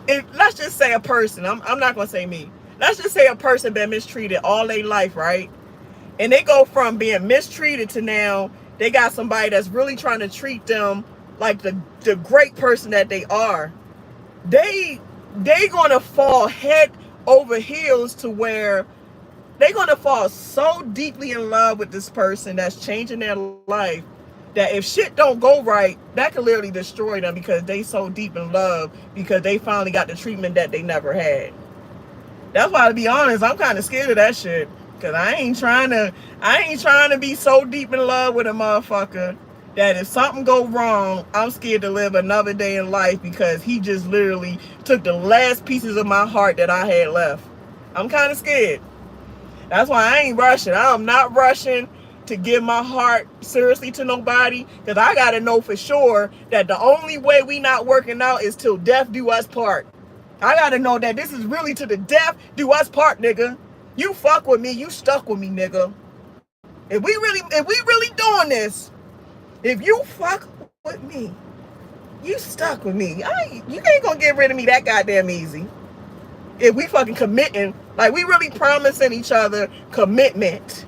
let's just say a person, I'm not gonna say me. Let's just say a person been mistreated all their life, right? And they go from being mistreated to now they got somebody that's really trying to treat them like the great person that they are. They gonna fall head over heels to where they're gonna fall so deeply in love with this person that's changing their life that if shit don't go right, that could literally destroy them because they so deep in love because they finally got the treatment that they never had. That's why, to be honest, I'm kind of scared of that shit. Cause I ain't trying to be so deep in love with a motherfucker that if something go wrong, I'm scared to live another day in life because he just literally took the last pieces of my heart that I had left. I'm kind of scared. That's why I ain't rushing. I'm not rushing to give my heart seriously to nobody because I gotta know for sure that the only way we not working out is till death do us part. I gotta know that this is really to the death do us part, nigga. You fuck with me, you stuck with me, nigga. If we really doing this, if you fuck with me, you stuck with me. You ain't gonna get rid of me that goddamn easy. If we fucking committing, like we really promising each other commitment.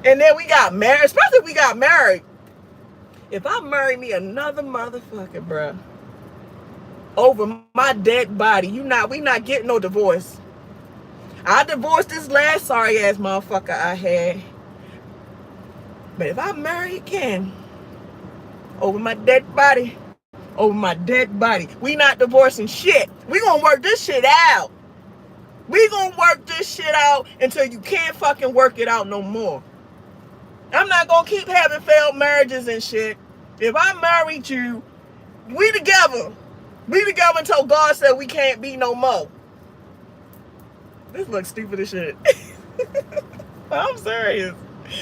And then we got married, especially if we got married. If I marry me another motherfucker, bruh, over my dead body, we not getting no divorce. I divorced this last sorry ass motherfucker I had. But if I marry again, over my dead body, we not divorcing shit. We gonna work this shit out. We gonna work this shit out until you can't fucking work it out no more. I'm not gonna keep having failed marriages and shit. If I married you, we together. We together until God said we can't be no more. This looks stupid as shit. I'm serious.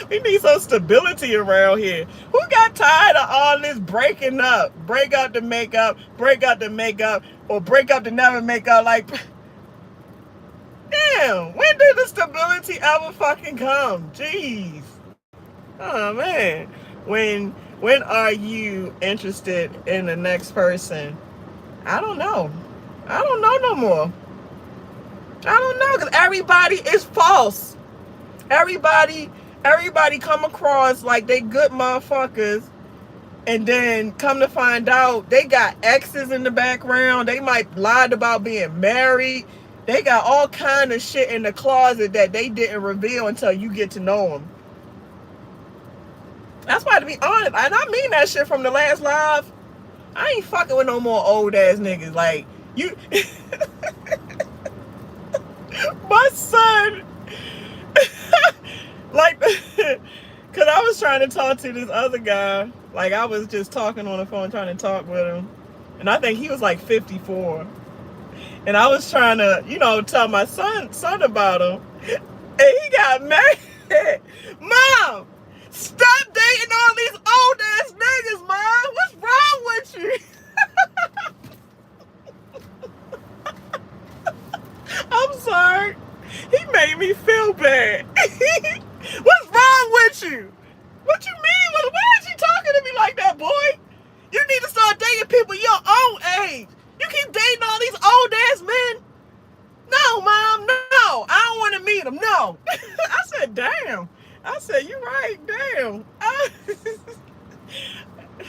We need some stability around here. Who got tired of all this breaking up? Break up to make up, break up to make up, or break up to never make up. Like, damn, when did the stability ever fucking come? Jeez. Oh, man. When are you interested in the next person? I don't know. I don't know no more. I don't know, because everybody is false. Everybody come across like they good motherfuckers, and then come to find out they got exes in the background. They might lied about being married. They got all kind of shit in the closet that they didn't reveal until you get to know them. That's why, to be honest, and I mean that shit from the last live, I ain't fucking with no more old ass niggas. Like, you... My son, like, because I was trying to talk to this other guy. Like, I was just talking on the phone, trying to talk with him. And I think he was like 54. And I was trying to, tell my son about him. And he got mad. Mom, stop dating all these old ass niggas, Mom. What's wrong with you? I'm sorry. He made me feel bad. What's wrong with you? What you mean? Why is you talking to me like that, boy? You need to start dating people your own age. You keep dating all these old ass men. No, Mom, no. I don't want to meet them. No. I said, damn. I said, you're right. Damn. I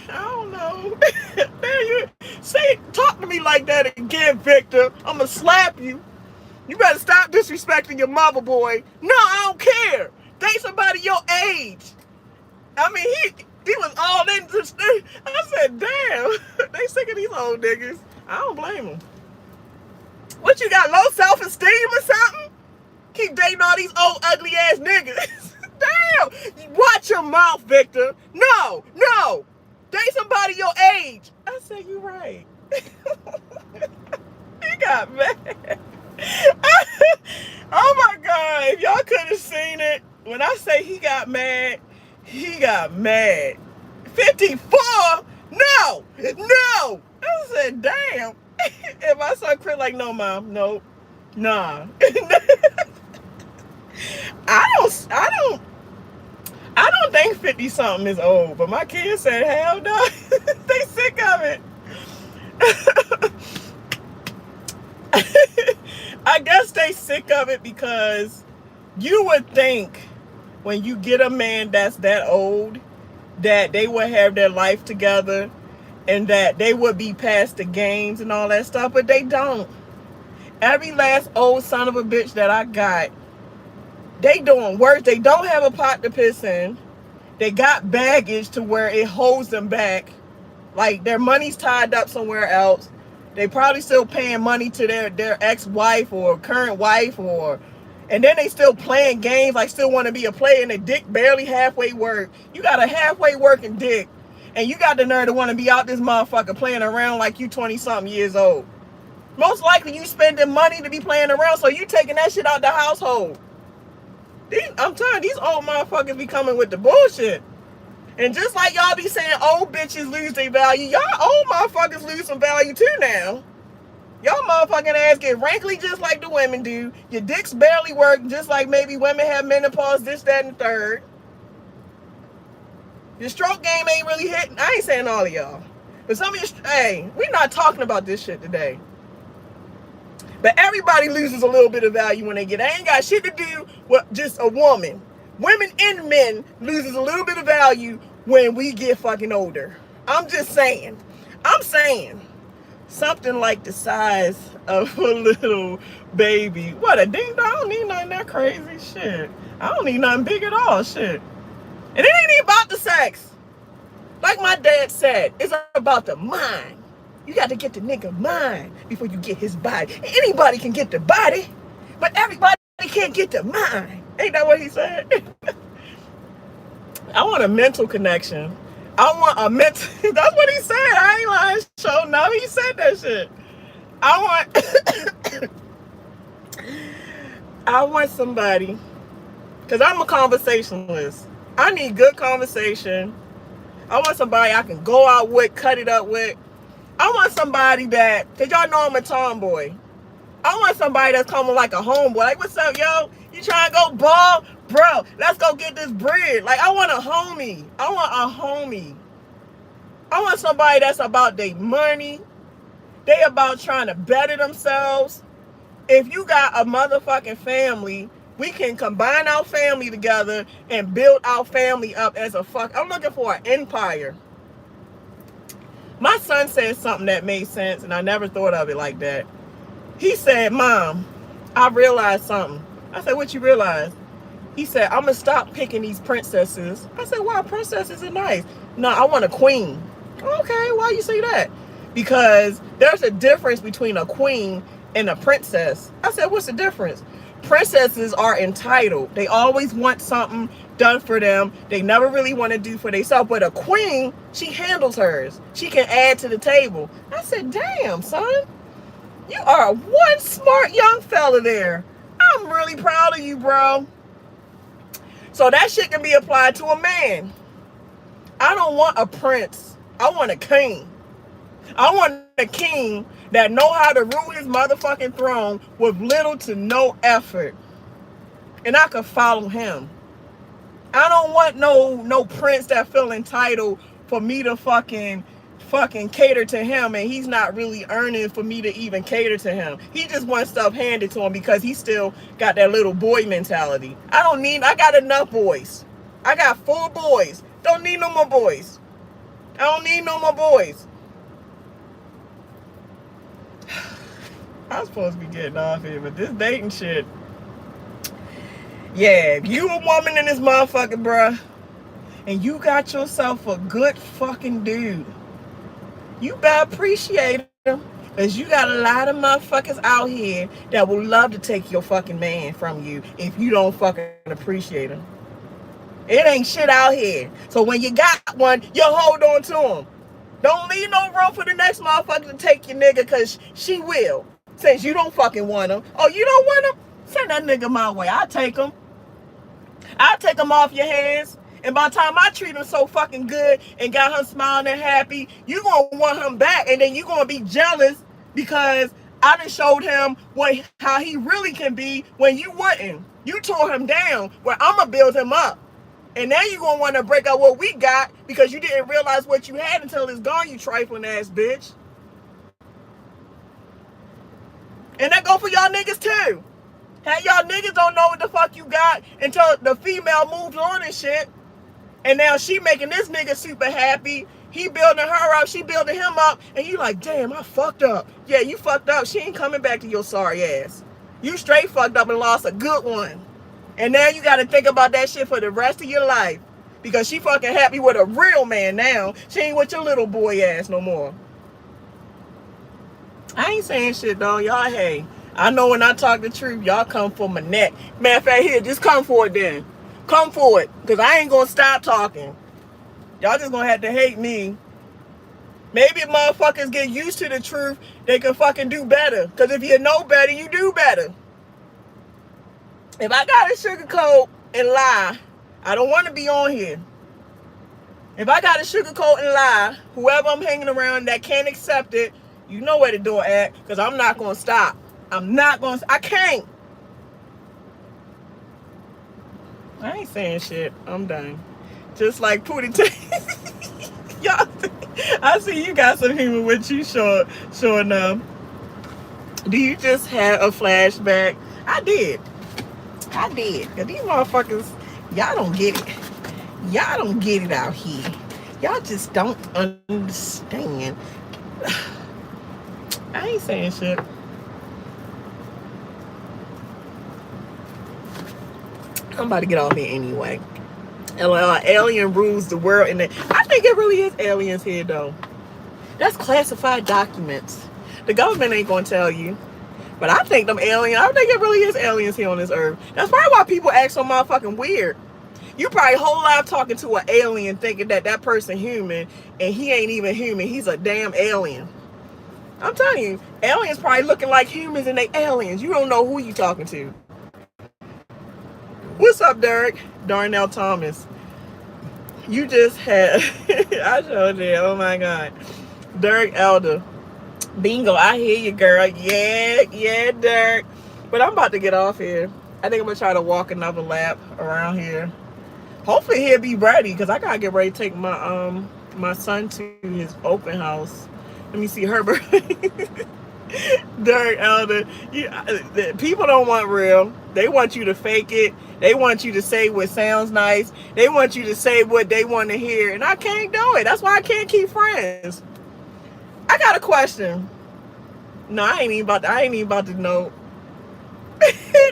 don't know. Man, talk to me me like that again, Victor, I'm gonna slap you. You better stop disrespecting your mother, boy. No, I don't care. Date somebody your age. I mean, he was all into this thing. I said, damn, they sick of these old niggas. I don't blame them. What, you got low self-esteem or something? Keep dating all these old ugly ass niggas. Damn. Watch your mouth, Victor. No. Date somebody your age. I said, you right. He got mad. Oh my God. If y'all could have seen it, when I say he got mad, he got mad. 54? No. I said, damn. And my son quit like, no, mom, no, nah. I don't think 50 something is old, but my kids said, hell no. They sick of it. I guess they sick of it because you would think when you get a man that's that old that they would have their life together and that they would be past the games and all that stuff, but they don't. Every last old son of a bitch that I got, they doing worse. They don't have a pot to piss in. They got baggage to where it holds them back. Like their money's tied up somewhere else. They probably still paying money to their ex-wife or current wife, and then they still playing games, like still want to be a player, and the dick barely halfway work. You got a halfway working dick, and you got the nerve to want to be out this motherfucker playing around like you 20-something years old. Most likely you spending money to be playing around, so you taking that shit out the household. I'm telling you, these old motherfuckers be coming with the bullshit. And just like y'all be saying old bitches lose their value, y'all old motherfuckers lose some value too now. Y'all motherfucking ass get wrinkly just like the women do. Your dicks barely work just like maybe women have menopause, this, that, and the third. Your stroke game ain't really hitting. I ain't saying all of y'all. But some of you, hey, we're not talking about this shit today. But everybody loses a little bit of value when they get. I ain't got shit to do with just a woman. Women and men loses a little bit of value when we get fucking older. I'm just saying. I'm saying something like the size of a little baby. What a ding dong. I don't need nothing that crazy shit. I don't need nothing big at all shit. And it ain't even about the sex. Like my dad said, it's about the mind. You got to get the nigga mind before you get his body. Anybody can get the body, but everybody can't get the mind. Ain't that what he said? I want a mental connection. I want a mental. That's what he said. I ain't lying. Show no, he said that shit. I want somebody, because I'm a conversationalist. I need good conversation. I want somebody I can go out with, cut it up with. I want somebody that, because y'all know I'm a tomboy. I want somebody that's coming like a homeboy. Like, what's up, yo? You trying to go ball? Bro, let's go get this bread. Like, I want a homie. I want somebody that's about their money. They about trying to better themselves. If you got a motherfucking family, we can combine our family together and build our family up as a fuck. I'm looking for an empire. My son said something that made sense, and I never thought of it like that. He said, Mom, I realized something. I said, what you realize? He said, I'm going to stop picking these princesses. I said, why? Princesses are nice. No, I want a queen. Okay, why you say that? Because there's a difference between a queen and a princess. I said, what's the difference? Princesses are entitled. They always want something done for them. They never really want to do for themselves. But a queen, she handles hers. She can add to the table. I said, damn, son. You are one smart young fella there. I'm really proud of you, bro. So that shit can be applied to a man. I don't want a prince. I want a king. I want a king that know how to rule his motherfucking throne with little to no effort. And I could follow him. I don't want no prince that feel entitled for me to fucking cater to him, and he's not really earning for me to even cater to him. He just wants stuff handed to him because he still got that little boy mentality. I got enough boys. I got 4 boys. Don't need no more boys. I don't need no more boys. I'm supposed to be getting off here, but this dating shit. Yeah, if you a woman in this motherfucker, bruh, and you got yourself a good fucking dude, you better appreciate him. Because you got a lot of motherfuckers out here that will love to take your fucking man from you if you don't fucking appreciate him. It ain't shit out here. So when you got one, you hold on to him. Don't leave no room for the next motherfucker to take your nigga, because she will. Since you don't fucking want him. Oh, you don't want him? Send that nigga my way. I'll take him. I'll take him off your hands. And by the time I treat him so fucking good and got him smiling and happy, you going to want him back. And then you going to be jealous because I done showed him how he really can be when you wouldn't. You tore him down where I'm going to build him up. And now you going to want to break out what we got because you didn't realize what you had until it's gone, you trifling ass bitch. And that go for y'all niggas too. How y'all niggas don't know what the fuck you got until the female moves on and shit. And now she making this nigga super happy. He building her up, she building him up. And you like, damn, I fucked up. Yeah, you fucked up. She ain't coming back to your sorry ass. You straight fucked up and lost a good one. And now you got to think about that shit for the rest of your life. Because she fucking happy with a real man now. She ain't with your little boy ass no more. I ain't saying shit though. Y'all, hey, I know when I talk the truth, y'all come for my neck. Matter of fact, here, just come for it then. Come for it. Because I ain't going to stop talking. Y'all just going to have to hate me. Maybe if motherfuckers get used to the truth, they can fucking do better. Because if you know better, you do better. If I got to sugarcoat and lie, I don't want to be on here. If I got to sugarcoat and lie, whoever I'm hanging around that can't accept it, you know where the door at. Because I'm not going to stop. I'm not going to. I can't. I ain't saying shit. I'm done. Just like Pootie Tang. Y'all, I see you got some humor with you, sure enough. Do you just have a flashback? I did. Because these motherfuckers, y'all don't get it. Y'all don't get it out here. Y'all just don't understand. I ain't saying shit. I'm about to get off here anyway. Alien rules the world. And I think it really is aliens here, though. That's classified documents. The government ain't going to tell you. But I think them aliens, I think it really is aliens here on this earth. That's probably why people act so motherfucking weird. You probably whole life talking to an alien thinking that person human, and he ain't even human. He's a damn alien. I'm telling you, aliens probably looking like humans and they aliens. You don't know who you talking to. What's up, Derek? Darnell Thomas. You just had, I showed you, oh my God. Derek Elder. Bingo, I hear you, girl. Yeah, Derek. But I'm about to get off here. I think I'm going to try to walk another lap around here. Hopefully he'll be ready, because I got to get ready to take my son to his open house. Let me see Herbert. Derek Elder. People don't want real. They want you to fake it. They want you to say what sounds nice. They want you to say what they want to hear. And I can't do it. That's why I can't keep friends. I got a question. No, I ain't even about to know.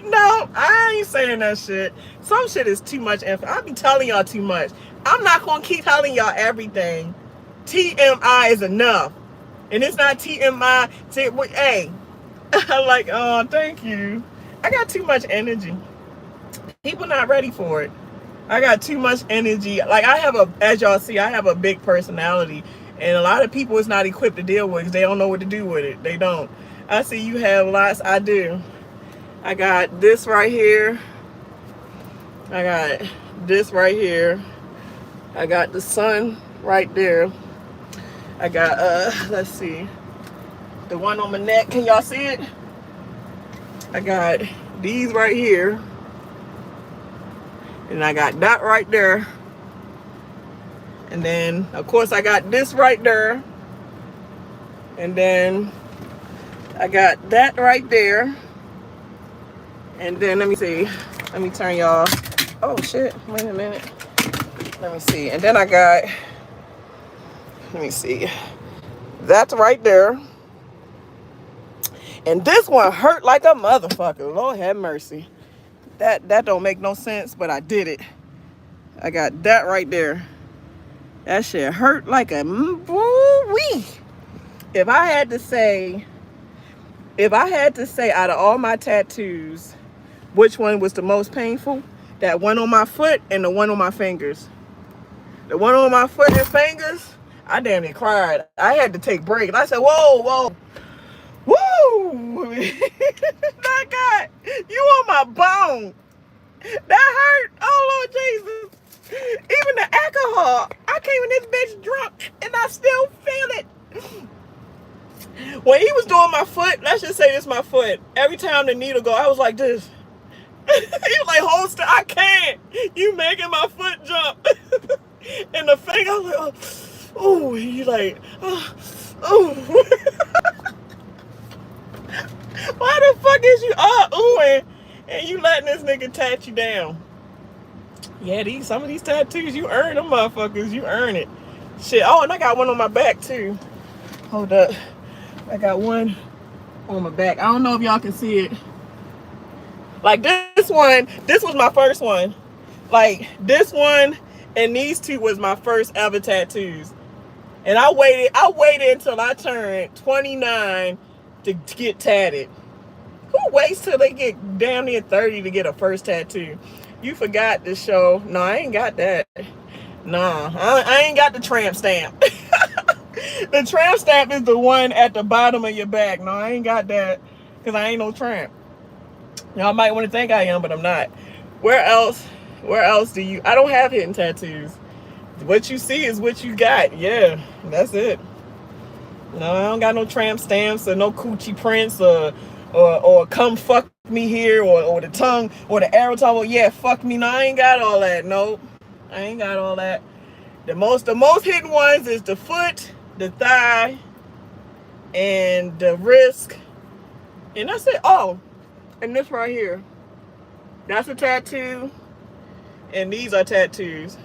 No, I ain't saying that shit. Some shit is too much info. I be telling y'all too much. I'm not going to keep telling y'all everything. TMI is enough. And it's not TMI. Hey, I'm like, oh, thank you. I got too much energy. People not ready for it. I got too much energy. Like as y'all see, I have a big personality. And a lot of people is not equipped to deal with it because they don't know what to do with it. They don't. I see you have lots. I do. I got this right here. I got this right here. I got the sun right there. I got, let's see. The one on my neck. Can y'all see it? I got these right here. And I got that right there. And then, of course, I got this right there. And then I got that right there. And then, let me see. Let me turn y'all. Oh, shit. Wait a minute. Let me see. And then I got, let me see. That's right there. And this one hurt like a motherfucker. Lord have mercy. That don't make no sense, but I did it. I got that right there. That shit hurt like a woo-wee. If I had to say out of all my tattoos, which one was the most painful, that one on my foot and the one on my fingers. The one on my foot and fingers, I damn near cried. I had to take breaks. I said, whoa, woo! My God, you on my bone. That hurt. Oh, Lord Jesus. Even the alcohol. I came in this bitch drunk and I still feel it. When he was doing my foot, let's just say this my foot. Every time the needle go, I was like this. He was like, hold still. I can't. You making my foot jump. And the finger, I was like, oh, he like, oh. Why the fuck is you oohing and you letting this nigga tat you down? Yeah, some of these tattoos, you earn them motherfuckers. You earn it. Shit. Oh, and I got one on my back too. Hold up. I got one on my back. I don't know if y'all can see it. Like this one, this was my first one. Like this one and these two was my first ever tattoos. And I waited until I turned 29 to get tatted. Who waits till they get damn near 30 to get a first tattoo? You forgot to show. No, I ain't got that. Nah, I ain't got the tramp stamp. The tramp stamp is the one at the bottom of your back. No, I ain't got that because I ain't no tramp. Y'all might want to think I am, but I'm not. Where else do you... I don't have hidden tattoos. What you see is what you got. Yeah, that's it. No, I don't got no tramp stamps or no coochie prints or come fuck me here or the tongue or the arrow tongue. Yeah, fuck me. No, I ain't got all that. Nope. I ain't got all that. The most hidden ones is the foot, the thigh, and the wrist. And that's it. Oh, and this right here. That's a tattoo. And these are tattoos.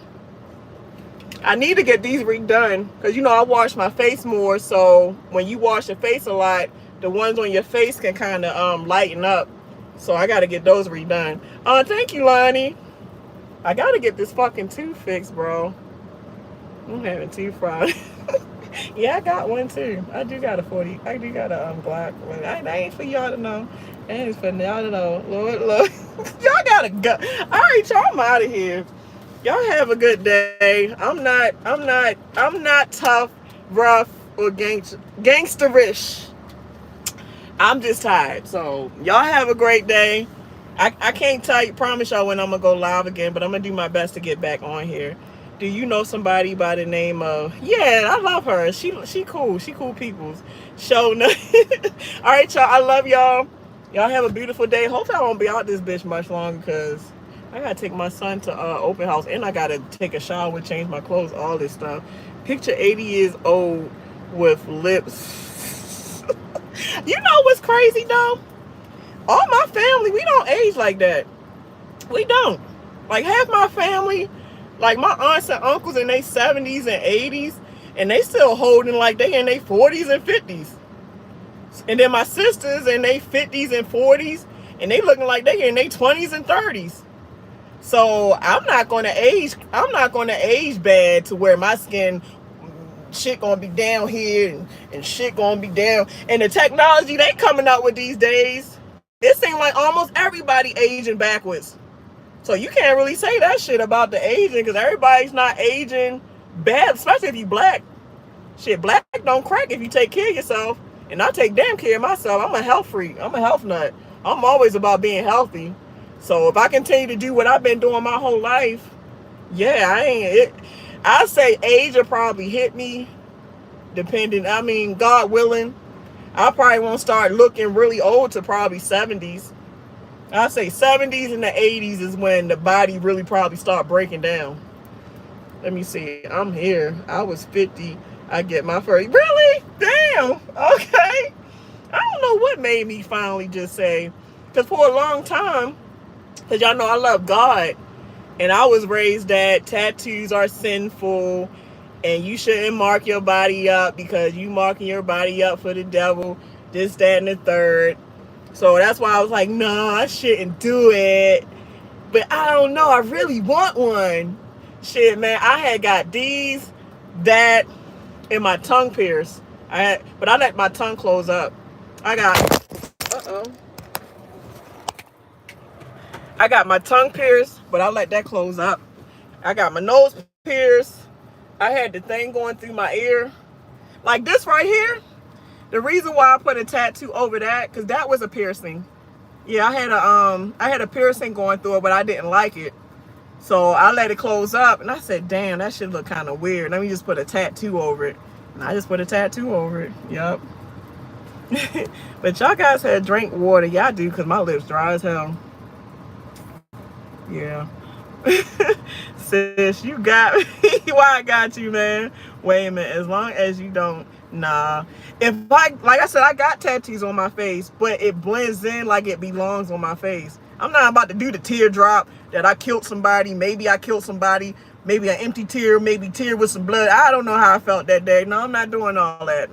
I need to get these redone because, you know, I wash my face more. So when you wash your face a lot, the ones on your face can kind of lighten up. So I got to get those redone. Thank you, Lonnie. I got to get this fucking tooth fixed, bro. I'm having tooth problems. Yeah, I got one too. I do got a Glock. That ain't for y'all to know. That ain't for y'all to know. Lord. Y'all gotta go. All right, y'all, I'm out of here. Y'all have a good day. I'm not tough, rough, or gangsterish. I'm just tired. So y'all have a great day. I can't promise y'all when I'm gonna go live again, but I'm gonna do my best to get back on here. Do you know somebody by the name of... Yeah, I love her. She cool. She cool peoples. All right, y'all. I love y'all. Y'all have a beautiful day. Hopefully I won't be out this bitch much longer because I gotta take my son to open house and I gotta take a shower, change my clothes, all this stuff. Picture 80 years old with lips. You know what's crazy though? All my family, we don't age like that. We don't. Like half my family, like my aunts and uncles in their 70s and 80s, and they still holding like they in their 40s and 50s. And then my sisters in their 50s and 40s, and they looking like they in their 20s and 30s. So I'm not gonna age bad to where my skin shit gonna be down here and shit gonna be down. And the technology they coming out with these days, it seems like almost everybody aging backwards. So you can't really say that shit about the aging because everybody's not aging bad, especially if you black. Shit, black don't crack if you take care of yourself. And I take damn care of myself. I'm a health freak. I'm a health nut. I'm always about being healthy. So if I continue to do what I've been doing my whole life, yeah, I say age will probably hit me depending, God willing. I probably won't start looking really old to probably 70s. I say 70s and the 80s is when the body really probably start breaking down. Let me see. I'm here. I was 50. I get my first. Really? Damn. Okay. I don't know what made me finally just say, because for a long time, because y'all know I love God, and I was raised that tattoos are sinful and you shouldn't mark your body up because you marking your body up for the devil this, that, and the third. So that's why I was like, no, I shouldn't do it. But I don't know. I really want one. Shit, man. I had got these, that, and my tongue pierced. But I let my tongue close up. I got my tongue pierced, but I let that close up. I got my nose pierced. I had the thing going through my ear. Like this right here. The reason why I put a tattoo over that, because that was a piercing. Yeah, I had a piercing going through it, but I didn't like it. So I let it close up, and I said, damn, that shit look kind of weird. Let me just put a tattoo over it. And I just put a tattoo over it. Yup. But y'all guys had drink water. Yeah, I do, because my lips dry as hell. Yeah. Sis, you got me. Why I got you, man? Wait a minute. As long as you don't, nah. Like I said, I got tattoos on my face, but it blends in like it belongs on my face. I'm not about to do the teardrop that I killed somebody. Maybe I killed somebody. Maybe an empty tear. Maybe tear with some blood. I don't know how I felt that day. No, I'm not doing all that.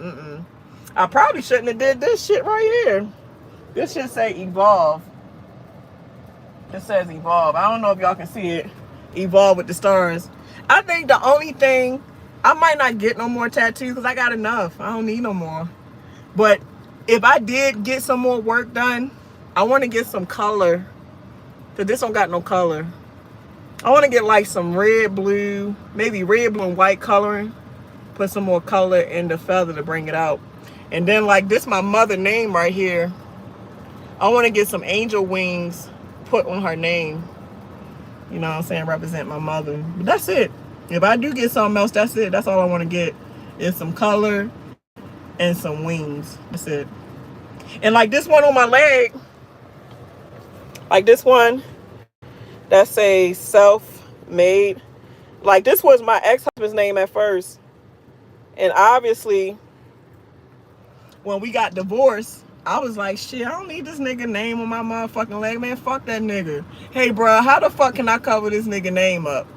I probably shouldn't have did this shit right here. This should say evolve. It says evolve. I don't know if y'all can see it. Evolve with the stars. I think the only thing, I might not get no more tattoos because I got enough. I don't need no more. But if I did get some more work done, I want to get some color. Because this don't got no color. I want to get like some red, blue, maybe red, blue, and white coloring. Put some more color in the feather to bring it out. And then like this, my mother name right here. I want to get some angel wings put on her name. You know what I'm saying? Represent my mother. But that's it. If I do get something else, that's it. That's all I want to get. Is some color and some wings. That's it. And like this one on my leg. Like this one. That's a self-made. Like this was my ex-husband's name at first. And obviously, when we got divorced, I was like, shit, I don't need this nigga name on my motherfucking leg, man. Fuck that nigga. Hey, bro, how the fuck can I cover this nigga name up?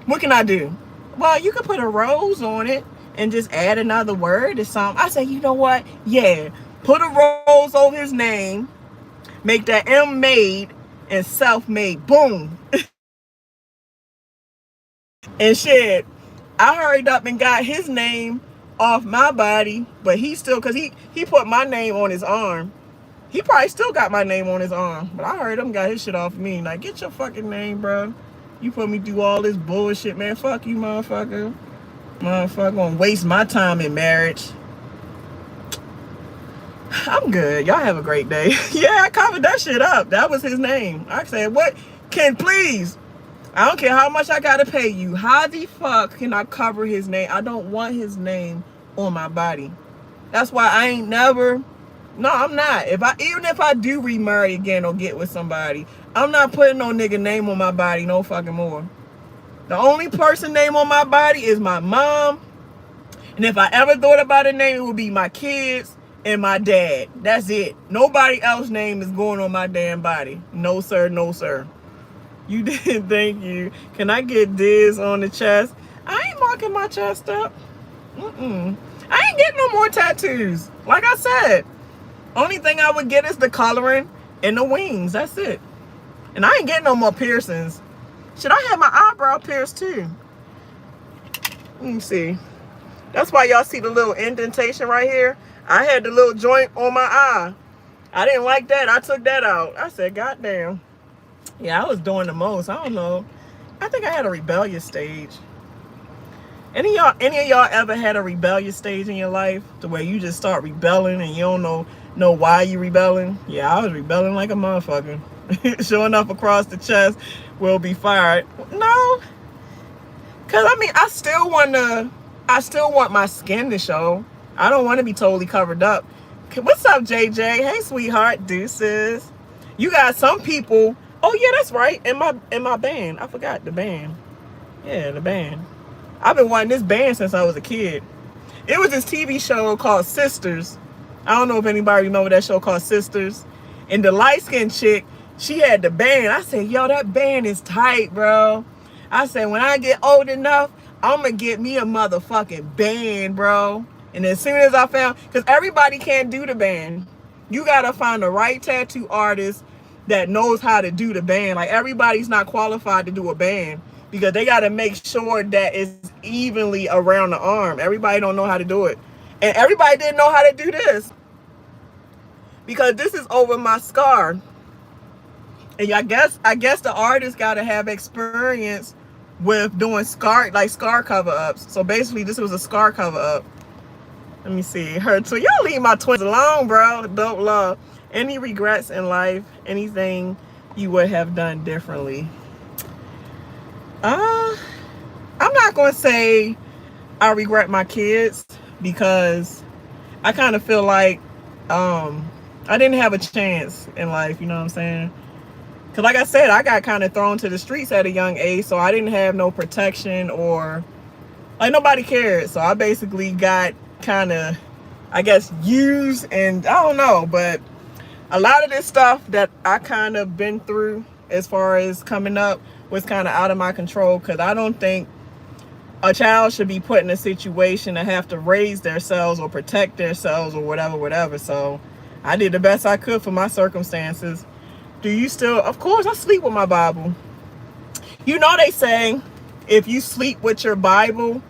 What can I do? Well, you could put a rose on it and just add another word or something. I said, you know what? Yeah, put a rose over his name, make that M made and self-made. Boom. And shit, I hurried up and got his name off my body, but he still, because he put my name on his arm. He probably still got my name on his arm, but I heard him got his shit off me. Like, get your fucking name, bro. You put me through all this bullshit, man. Fuck you, motherfucker. Motherfucker gonna waste my time in marriage. I'm good. Y'all have a great day. Yeah, I covered that shit up. That was his name. I said, what? Can please, I don't care how much I gotta pay you. How the fuck can I cover his name? I don't want his name on my body. That's why I ain't never. No, I'm not. Even if I do remarry again or get with somebody, I'm not putting no nigga name on my body no fucking more. The only person name on my body is my mom. And if I ever thought about a name, it would be my kids and my dad. That's it. Nobody else's name is going on my damn body. No, sir. No, sir. You did. Thank you. Can I get Diz on the chest? I ain't marking my chest up. I ain't getting no more tattoos. Like I said, only thing I would get is the coloring and the wings. That's it. And I ain't getting no more piercings. Should I have my eyebrow pierced too? Let me see. That's why y'all see the little indentation right here. I had the little joint on my eye. I didn't like that. I took that out. I said, goddamn. Yeah, I was doing the most. I don't know. I think I had a rebellious stage. Any of y'all ever had a rebellious stage in your life to where you just start rebelling and you don't know why you rebelling? Yeah, I was rebelling like a motherfucker. Showing up across the chest will be fired. No. Cause I mean, I still want my skin to show. I don't want to be totally covered up. What's up, JJ? Hey, sweetheart. Deuces. You got some people. Oh yeah, that's right. In my band. I forgot the band. Yeah, the band. I've been wanting this band since I was a kid. It was this TV show called Sisters. I don't know if anybody remember that show called Sisters. And the light-skinned chick, she had the band. I said, yo, that band is tight, bro. I said, when I get old enough, I'm going to get me a motherfucking band, bro. And as soon as I found, because everybody can't do the band, you gotta find the right tattoo artist that knows how to do the band. Like, everybody's not qualified to do a band because they gotta make sure that it's evenly around the arm. Everybody don't know how to do it. And everybody didn't know how to do this because this is over my scar. And I guess the artist gotta have experience with doing scar cover-ups. So basically this was a scar cover-up. Let me see. Her twin. Y'all leave my twins alone, bro. Don't love. Any regrets in life? Anything you would have done differently? I'm not gonna say I regret my kids because I kind of feel like I didn't have a chance in life. You know what I'm saying? Because like I said, I got kind of thrown to the streets at a young age, so I didn't have no protection or like nobody cared. So I basically got kind of, I guess, used, and I don't know, but a lot of this stuff that I kind of been through as far as coming up was kind of out of my control, because I don't think a child should be put in a situation to have to raise themselves or protect themselves or whatever. So I did the best I could for my circumstances. Do you still? Of course, I sleep with my Bible. You know, they say if you sleep with your Bible,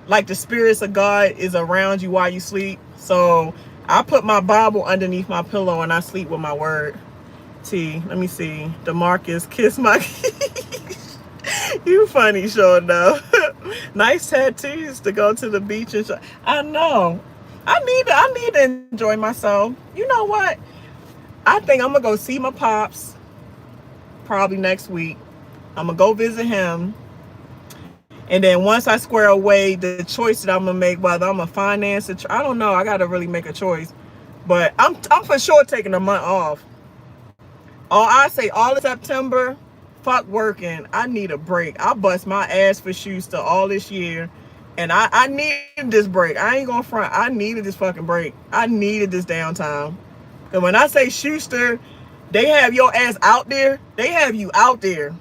like the spirits of God is around you while you sleep. So I put my Bible underneath my pillow and I sleep with my word. Let me see. DeMarcus, kiss my you funny, sure enough. Nice tattoos to go to the beach and I know. I need to enjoy myself. You know what? I think I'm gonna go see my pops probably next week. I'm gonna go visit him. And then once I square away the choice that I'm gonna make, whether I'm gonna finance it, I don't know. I gotta really make a choice. But I'm for sure taking a month off. I say all of September, fuck working. I need a break. I bust my ass for Schuster all this year. And I needed this break. I ain't gonna front. I needed this fucking break. I needed this downtime. And when I say Schuster, they have your ass out there. They have you out there.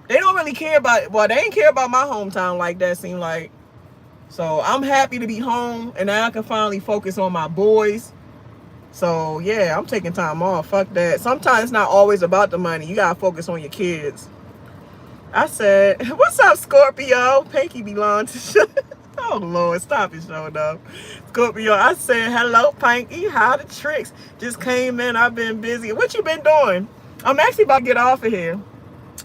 They don't really care about, well, they ain't care about my hometown like that, seem like. So I'm happy to be home, and now I can finally focus on my boys. So yeah, I'm taking time off. Fuck that. Sometimes it's not always about the money. You gotta focus on your kids. I said, what's up, Scorpio? Pinky belong to oh Lord, stop it, showing up. Scorpio, I said, hello, Pinky. How the tricks? Just came in. I've been busy. What you been doing? I'm actually about to get off of here.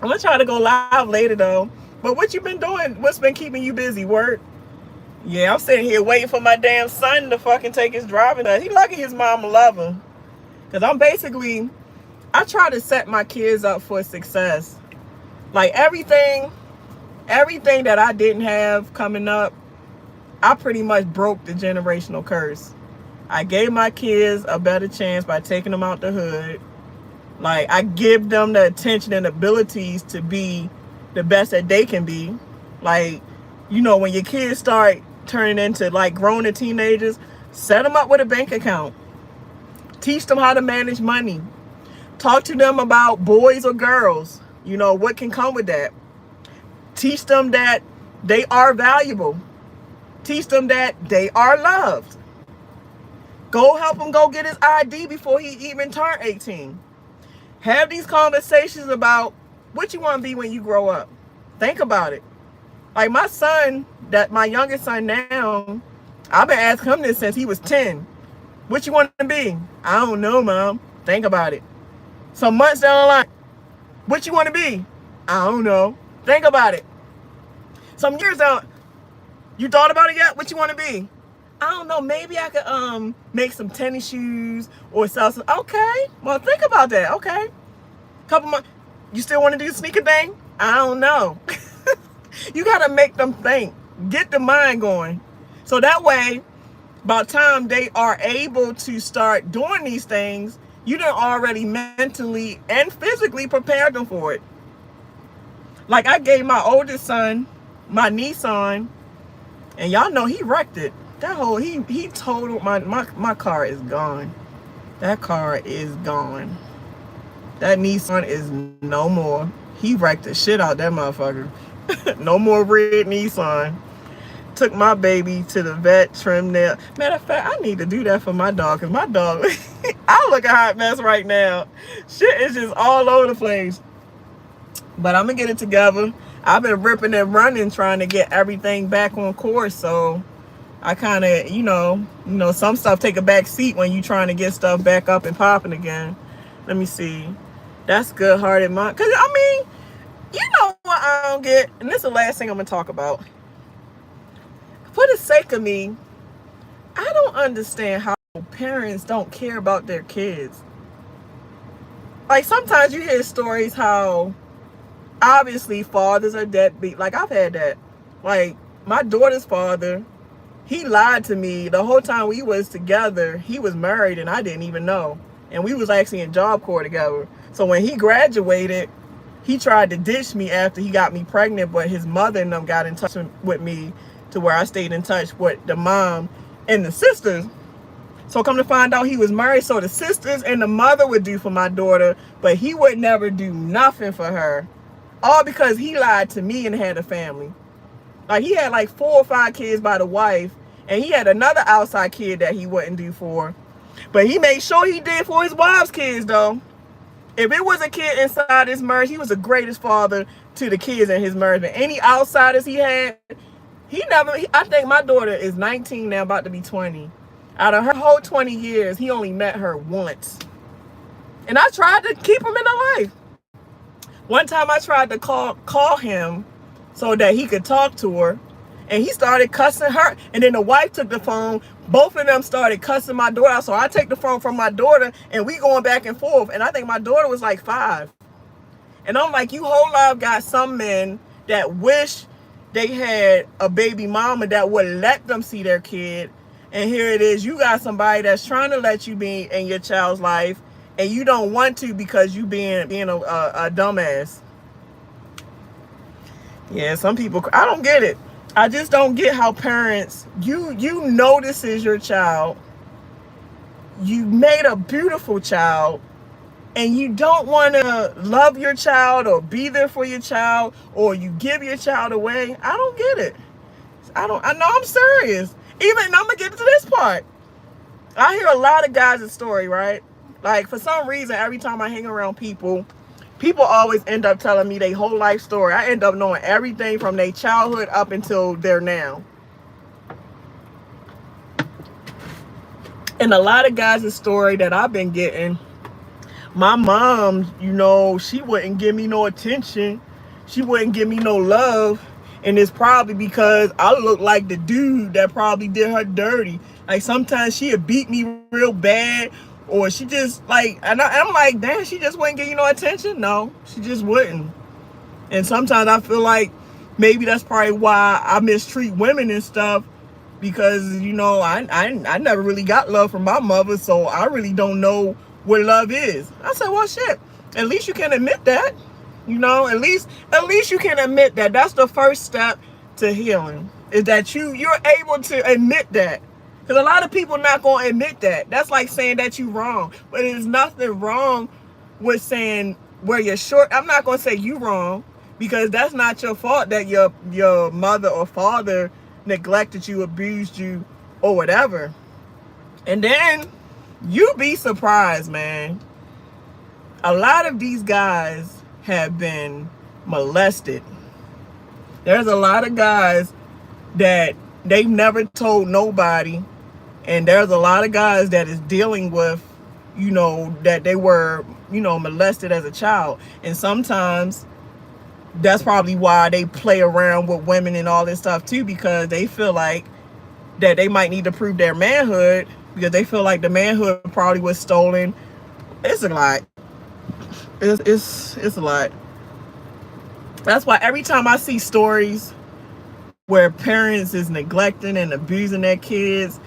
I'm gonna try to go live later though. But what you been doing? What's been keeping you busy? Work? Yeah, I'm sitting here waiting for my damn son to fucking take his driving test. He lucky his mama love him. Cause I try to set my kids up for success. Like everything that I didn't have coming up, I pretty much broke the generational curse. I gave my kids a better chance by taking them out the hood. Like, I give them the attention and abilities to be the best that they can be. Like, you know, when your kids start turning into like grown teenagers, set them up with a bank account. Teach them how to manage money. Talk to them about boys or girls. You know, what can come with that. Teach them that they are valuable. Teach them that they are loved. Go help him go get his ID before he even turned 18. Have these conversations about what you want to be when you grow up. Think about it. Like my son, my youngest son now, I've been asking him this since he was 10. What you want to be? I don't know, Mom. Think about it. Some months down the line, what you want to be? I don't know. Think about it. Some years down, you thought about it yet? What you want to be? I don't know. Maybe I could make some tennis shoes or sell some. Okay. Well, think about that. Okay. Couple months. You still want to do the sneaker thing? I don't know. You got to make them think. Get the mind going. So that way, by the time they are able to start doing these things, you done already mentally and physically prepared them for it. Like I gave my oldest son my Nissan, and y'all know he wrecked it. That whole he totaled my car is gone. That car is gone. That Nissan is no more. He wrecked the shit out that motherfucker. No more red Nissan. took my baby to the vet, trimmed nail. Matter of fact, I need to do that for my dog, because my dog, I look a hot mess right now. Shit is just all over the place. But I'm going to get it together. I've been ripping and running trying to get everything back on course. So I kind of, some stuff take a back seat when you trying to get stuff back up and popping again. Let me see. That's good-hearted mom. Because, I mean, you know what I don't get? And this is the last thing I'm going to talk about. For the sake of me, I don't understand how parents don't care about their kids. Like, sometimes you hear stories how obviously fathers are deadbeat. Like, I've had that. Like, my daughter's father, he lied to me the whole time we was together. He was married and I didn't even know. And we was actually in Job Corps together. So when he graduated, he tried to ditch me after he got me pregnant, but his mother and them got in touch with me to where I stayed in touch with the mom and the sisters. So come to find out, he was married, so the sisters and the mother would do for my daughter, but he would never do nothing for her. All because he lied to me and had a family. Like, he had like 4 or 5 kids by the wife, and he had another outside kid that he wouldn't do for. But he made sure he did for his wife's kids, though. If it was a kid inside his marriage, he was the greatest father to the kids in his marriage. But any outsiders he had, I think my daughter is 19 now, about to be 20. Out of her whole 20 years, he only met her once. And I tried to keep him in her life. One time I tried to call him so that he could talk to her, and he started cussing her. And then the wife took the phone. Both of them started cussing my daughter out. So I take the phone from my daughter, and we going back and forth. And I think my daughter was like 5. And I'm like, you whole life got some men that wish they had a baby mama that would let them see their kid. And here it is, you got somebody that's trying to let you be in your child's life, and you don't want to because you being a dumbass. Yeah, some people, I don't get it. I just don't get how parents, you know this is your child. You made a beautiful child, and you don't want to love your child or be there for your child, or you give your child away. I don't get it. I know I'm serious. Even, I'm going to get to this part. I hear a lot of guys' story, right? Like, for some reason, every time I hang around people always end up telling me their whole life story. I end up knowing everything from their childhood up until they're now. And a lot of guys' story that I've been getting, my mom, she wouldn't give me no attention. She wouldn't give me no love. And it's probably because I look like the dude that probably did her dirty. Like, sometimes she'd beat me real bad, or she just like, and I'm like, damn, she just wouldn't give you no attention. No, she just wouldn't. And sometimes I feel like maybe that's probably why I mistreat women and stuff, because I never really got love from my mother, so I really don't know what love is. I said, well, shit, at least you can admit that. At least you can admit that. That's the first step to healing, is that you're able to admit that. Because a lot of people not going to admit that. That's like saying that you're wrong. But there's nothing wrong with saying where you're short. I'm not going to say you wrong, because that's not your fault that your mother or father neglected you, abused you, or whatever. And then you be surprised, man. A lot of these guys have been molested. There's a lot of guys that they've never told nobody, and there's a lot of guys that is dealing with, that they were, molested as a child. And sometimes that's probably why they play around with women and all this stuff too, because they feel like that they might need to prove their manhood, because they feel like the manhood probably was stolen. It's a lot. It's a lot. That's why every time I see stories where parents is neglecting and abusing their kids,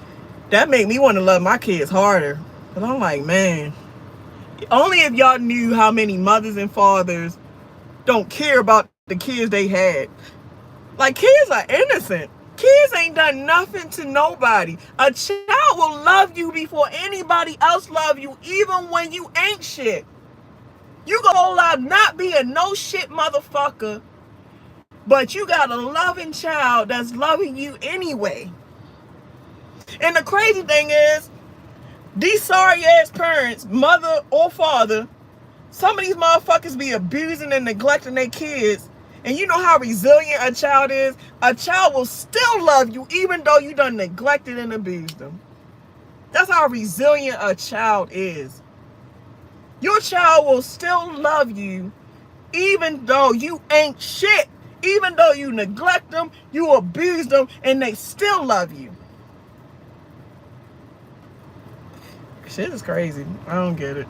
that make me want to love my kids harder. But I'm like, man, only if y'all knew how many mothers and fathers don't care about the kids they had. Like, kids are innocent. Kids ain't done nothing to nobody. A child will love you before anybody else love you, even when you ain't shit. You gonna not be a no shit motherfucker But you got a loving child that's loving you anyway. And the crazy thing is, these sorry ass parents, mother or father, some of these motherfuckers be abusing and neglecting their kids. And you know how resilient a child is? A child will still love you even though you done neglected and abused them. That's how resilient a child is. Your child will still love you even though you ain't shit. Even though you neglect them, you abuse them, and they still love you. Shit is crazy. I don't get it.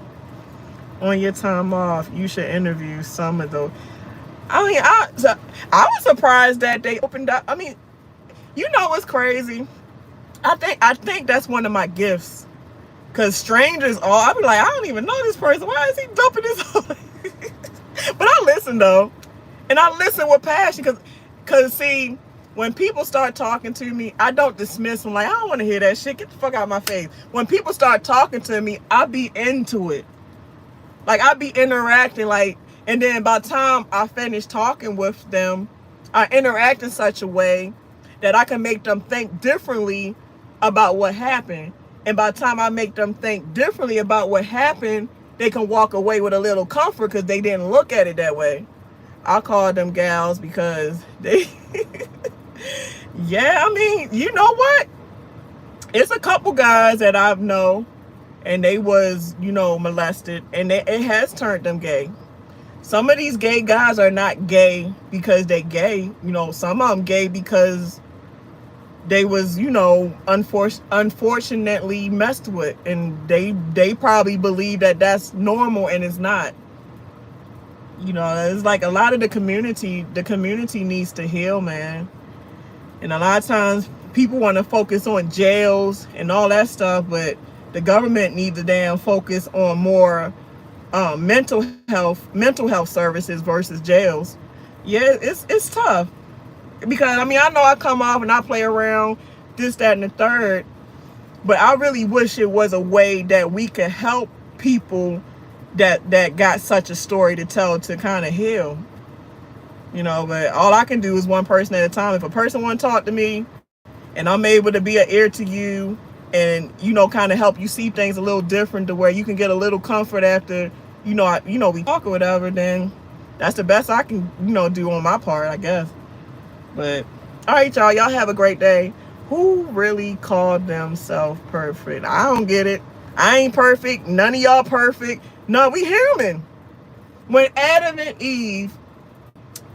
On your time off, you should interview some of those. I mean, I was surprised that they opened up. I mean, you know what's crazy? I think that's one of my gifts. Cause strangers, I be like, I don't even know this person. Why is he dumping this on? But I listen though, and I listen with passion. Cause see, when people start talking to me, I don't dismiss them. Like, I don't want to hear that shit. Get the fuck out of my face. When people start talking to me, I be into it. Like, I be interacting, like, and then by the time I finish talking with them, I interact in such a way that I can make them think differently about what happened. And by the time I make them think differently about what happened, they can walk away with a little comfort because they didn't look at it that way. I call them gals because they, yeah, I mean, you know what? It's a couple guys that I know, and they was, molested, and it has turned them gay. Some of these gay guys are not gay because they gay. Some of them gay because they was, unfortunately messed with, and they probably believe that that's normal, and it's not. It's like a lot of the community needs to heal, man. And a lot of times people want to focus on jails and all that stuff, but the government needs to damn focus on more mental health services versus jails. Yeah, it's tough. Because, I mean, I know I come off and I play around, this, that, and the third, but I really wish it was a way that we could help people that got such a story to tell to kind of heal. But all I can do is one person at a time. If a person want to talk to me and I'm able to be an ear to you and, kind of help you see things a little different to where you can get a little comfort after, we talk or whatever, then that's the best I can, do on my part, I guess. But all right, y'all have a great day. Who really called themselves perfect? I don't get it. I ain't perfect. None of y'all perfect. No, we human. When Adam and Eve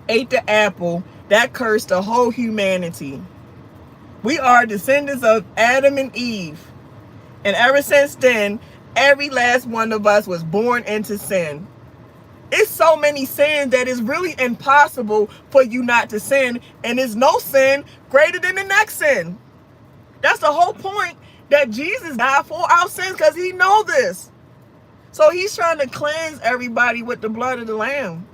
ate the apple, that cursed the whole humanity. We are descendants of Adam and Eve, and ever since then, every last one of us was born into sin. It's so many sins that it's really impossible for you not to sin, and there's no sin greater than the next sin. That's the whole point that Jesus died for our sins, because he knows this. So he's trying to cleanse everybody with the blood of the Lamb,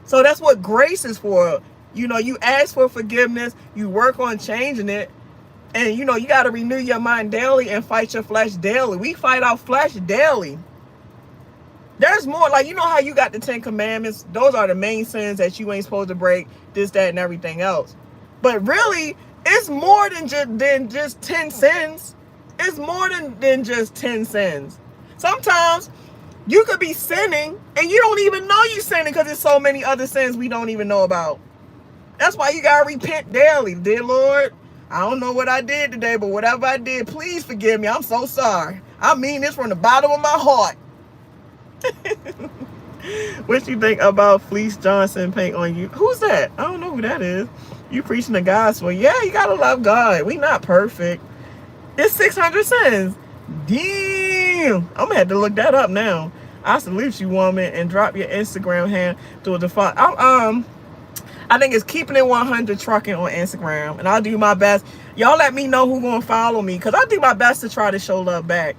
So that's what grace is for. You ask for forgiveness, you work on changing it, and you got to renew your mind daily and fight your flesh daily. We fight our flesh daily. There's more, like, how you got the 10 commandments. Those are the main sins that you ain't supposed to break, this, that, and everything else. But really, it's more than just 10 sins. It's more than just 10 sins. Sometimes you could be sinning and you don't even know you're sinning because there's so many other sins we don't even know about. That's why you got to repent daily. Dear Lord, I don't know what I did today, but whatever I did, please forgive me. I'm so sorry. I mean this from the bottom of my heart. What you think about Fleece Johnson paint on you? Who's that? I don't know who that is. You preaching the gospel. Yeah, you gotta love God. We not perfect. It's 600 sins. Damn. I'm gonna have to look that up now. I salute you, woman, and drop your Instagram hand to a default. I think it's Keeping It 100 Trucking on Instagram, and I'll do my best. Y'all let me know who gonna follow me, because I do my best to try to show love back.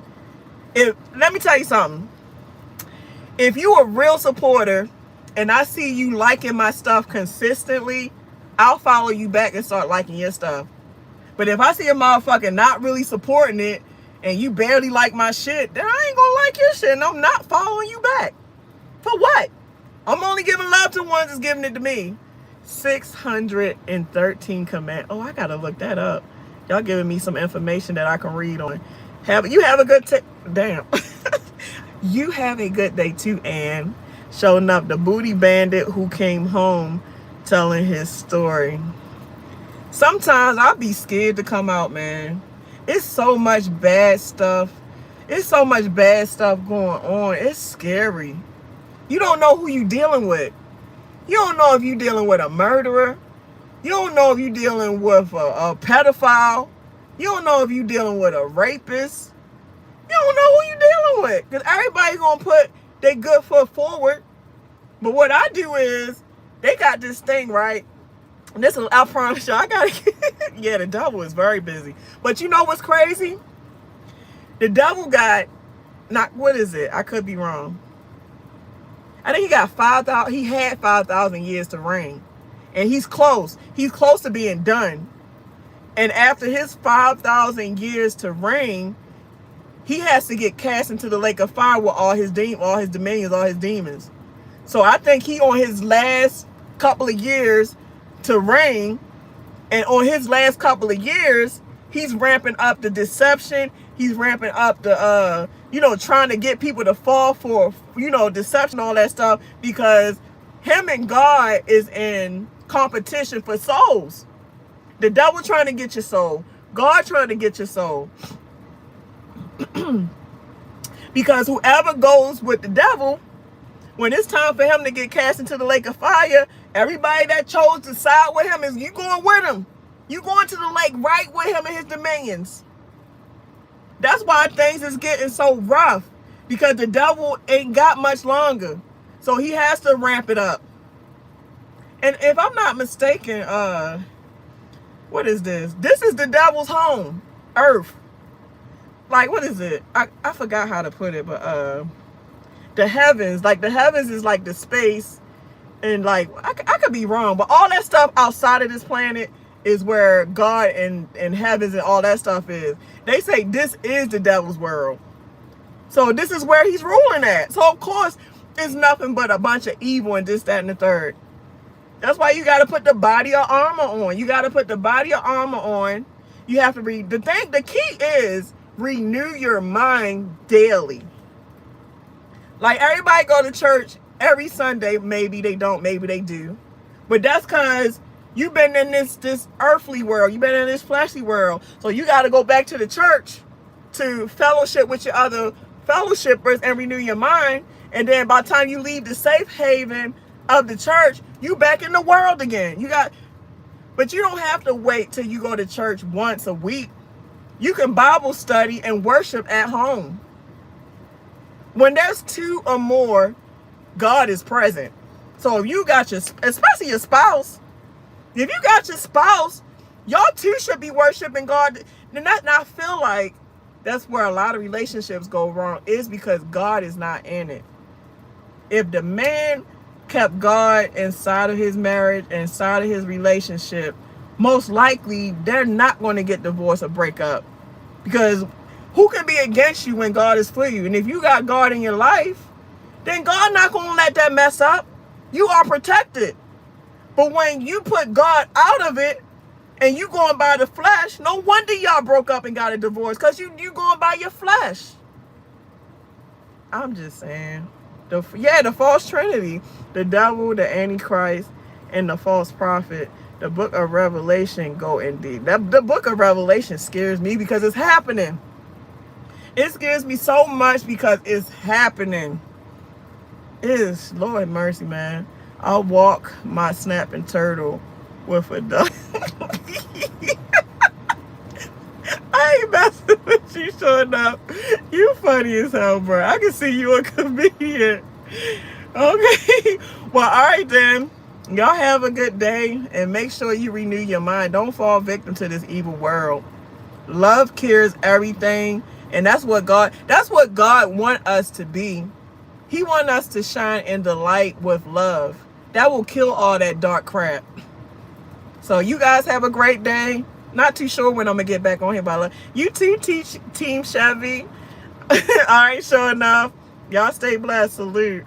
Let me tell you something. If you a real supporter and I see you liking my stuff consistently, I'll follow you back and start liking your stuff. But if I see a motherfucker not really supporting it and you barely like my shit, then I ain't gonna like your shit, and I'm not following you back. For what? I'm only giving love to ones that's giving it to me. 613 command. Oh, I gotta look that up. Y'all giving me some information that I can read on. You have a good damn. You have a good day too, Ann. Showing up, the booty bandit who came home telling his story. Sometimes I'll be scared to come out, man. It's so much bad stuff. It's so much bad stuff going on. It's scary. You don't know who you dealing with. You don't know if you're dealing with a murderer. You don't know if you're dealing with a pedophile. You don't know if you're dealing with a rapist. You don't know who you're dealing with. Because everybody's going to put their good foot forward. But what I do is, they got this thing, right? And this is, I promise you, I got to yeah, the devil is very busy. But you know what's crazy? The devil got, what is it? I could be wrong. I think he got 5,000, he had 5,000 years to reign. And he's close. He's close to being done. And after his 5,000 years to reign, he has to get cast into the lake of fire with all his dominions, all his demons. So I think he on his last couple of years to reign, and on his last couple of years, he's ramping up the deception. He's ramping up the, trying to get people to fall for, deception, all that stuff, because him and God is in competition for souls. The devil trying to get your soul. God trying to get your soul. Because whoever goes with the devil, when it's time for him to get cast into the lake of fire, everybody that chose to side with him, is you going with him. You going to the lake right with him and his dominions. That's why things is getting so rough, because the devil ain't got much longer. So he has to ramp it up. And if I'm not mistaken, what is this? This is the devil's home, Earth. Like, what is it? I forgot how to put it, but the heavens, like the heavens is like the space, and like I could be wrong, but all that stuff outside of this planet is where God and heavens and all that stuff is. They say this is the devil's world. So this is where he's ruling at. So of course it's nothing but a bunch of evil and this, that, and the third. That's why you got to put the body of armor on. You got to put the body of armor on. You have to read. The key is renew your mind daily. Like, everybody go to church every Sunday. Maybe they don't, maybe they do. But that's because you've been in this earthly world. You've been in this fleshly world. So you got to go back to the church to fellowship with your other fellowshippers and renew your mind. And then by the time you leave the safe haven of the church, you back in the world again. But you don't have to wait till you go to church once a week. You can Bible study and worship at home. When there's two or more, God is present. So if you got especially your spouse, if you got your spouse, y'all two should be worshiping God. And I feel like that's where a lot of relationships go wrong, is because God is not in it. If the man kept God inside of his marriage, inside of his relationship, most likely they're not going to get divorced or break up. Because who can be against you when God is for you? And if you got God in your life, then God not going to let that mess up. You are protected. But when you put God out of it and you going by the flesh, no wonder y'all broke up and got a divorce, because you going by your flesh. I'm just saying. The false trinity, the devil, the antichrist, and the false prophet. The book of Revelation go in deep. The book of Revelation scares me because it's happening. It scares me so much because it's happening. It is, Lord mercy, man. I'll walk my snapping turtle with a duck. I ain't messing with you, showing up. You funny as hell, bro. I can see you a comedian. Okay. Well, all right then. Y'all have a good day, and make sure you renew your mind. Don't fall victim to this evil world. Love cures everything, and that's what God want us to be. He want us to shine in the light with love. That will kill all that dark crap. So you guys have a great day. Not too sure when I'm going to get back on here, but you too, Team Chevy. All right, sure enough. Y'all stay blessed. Salute.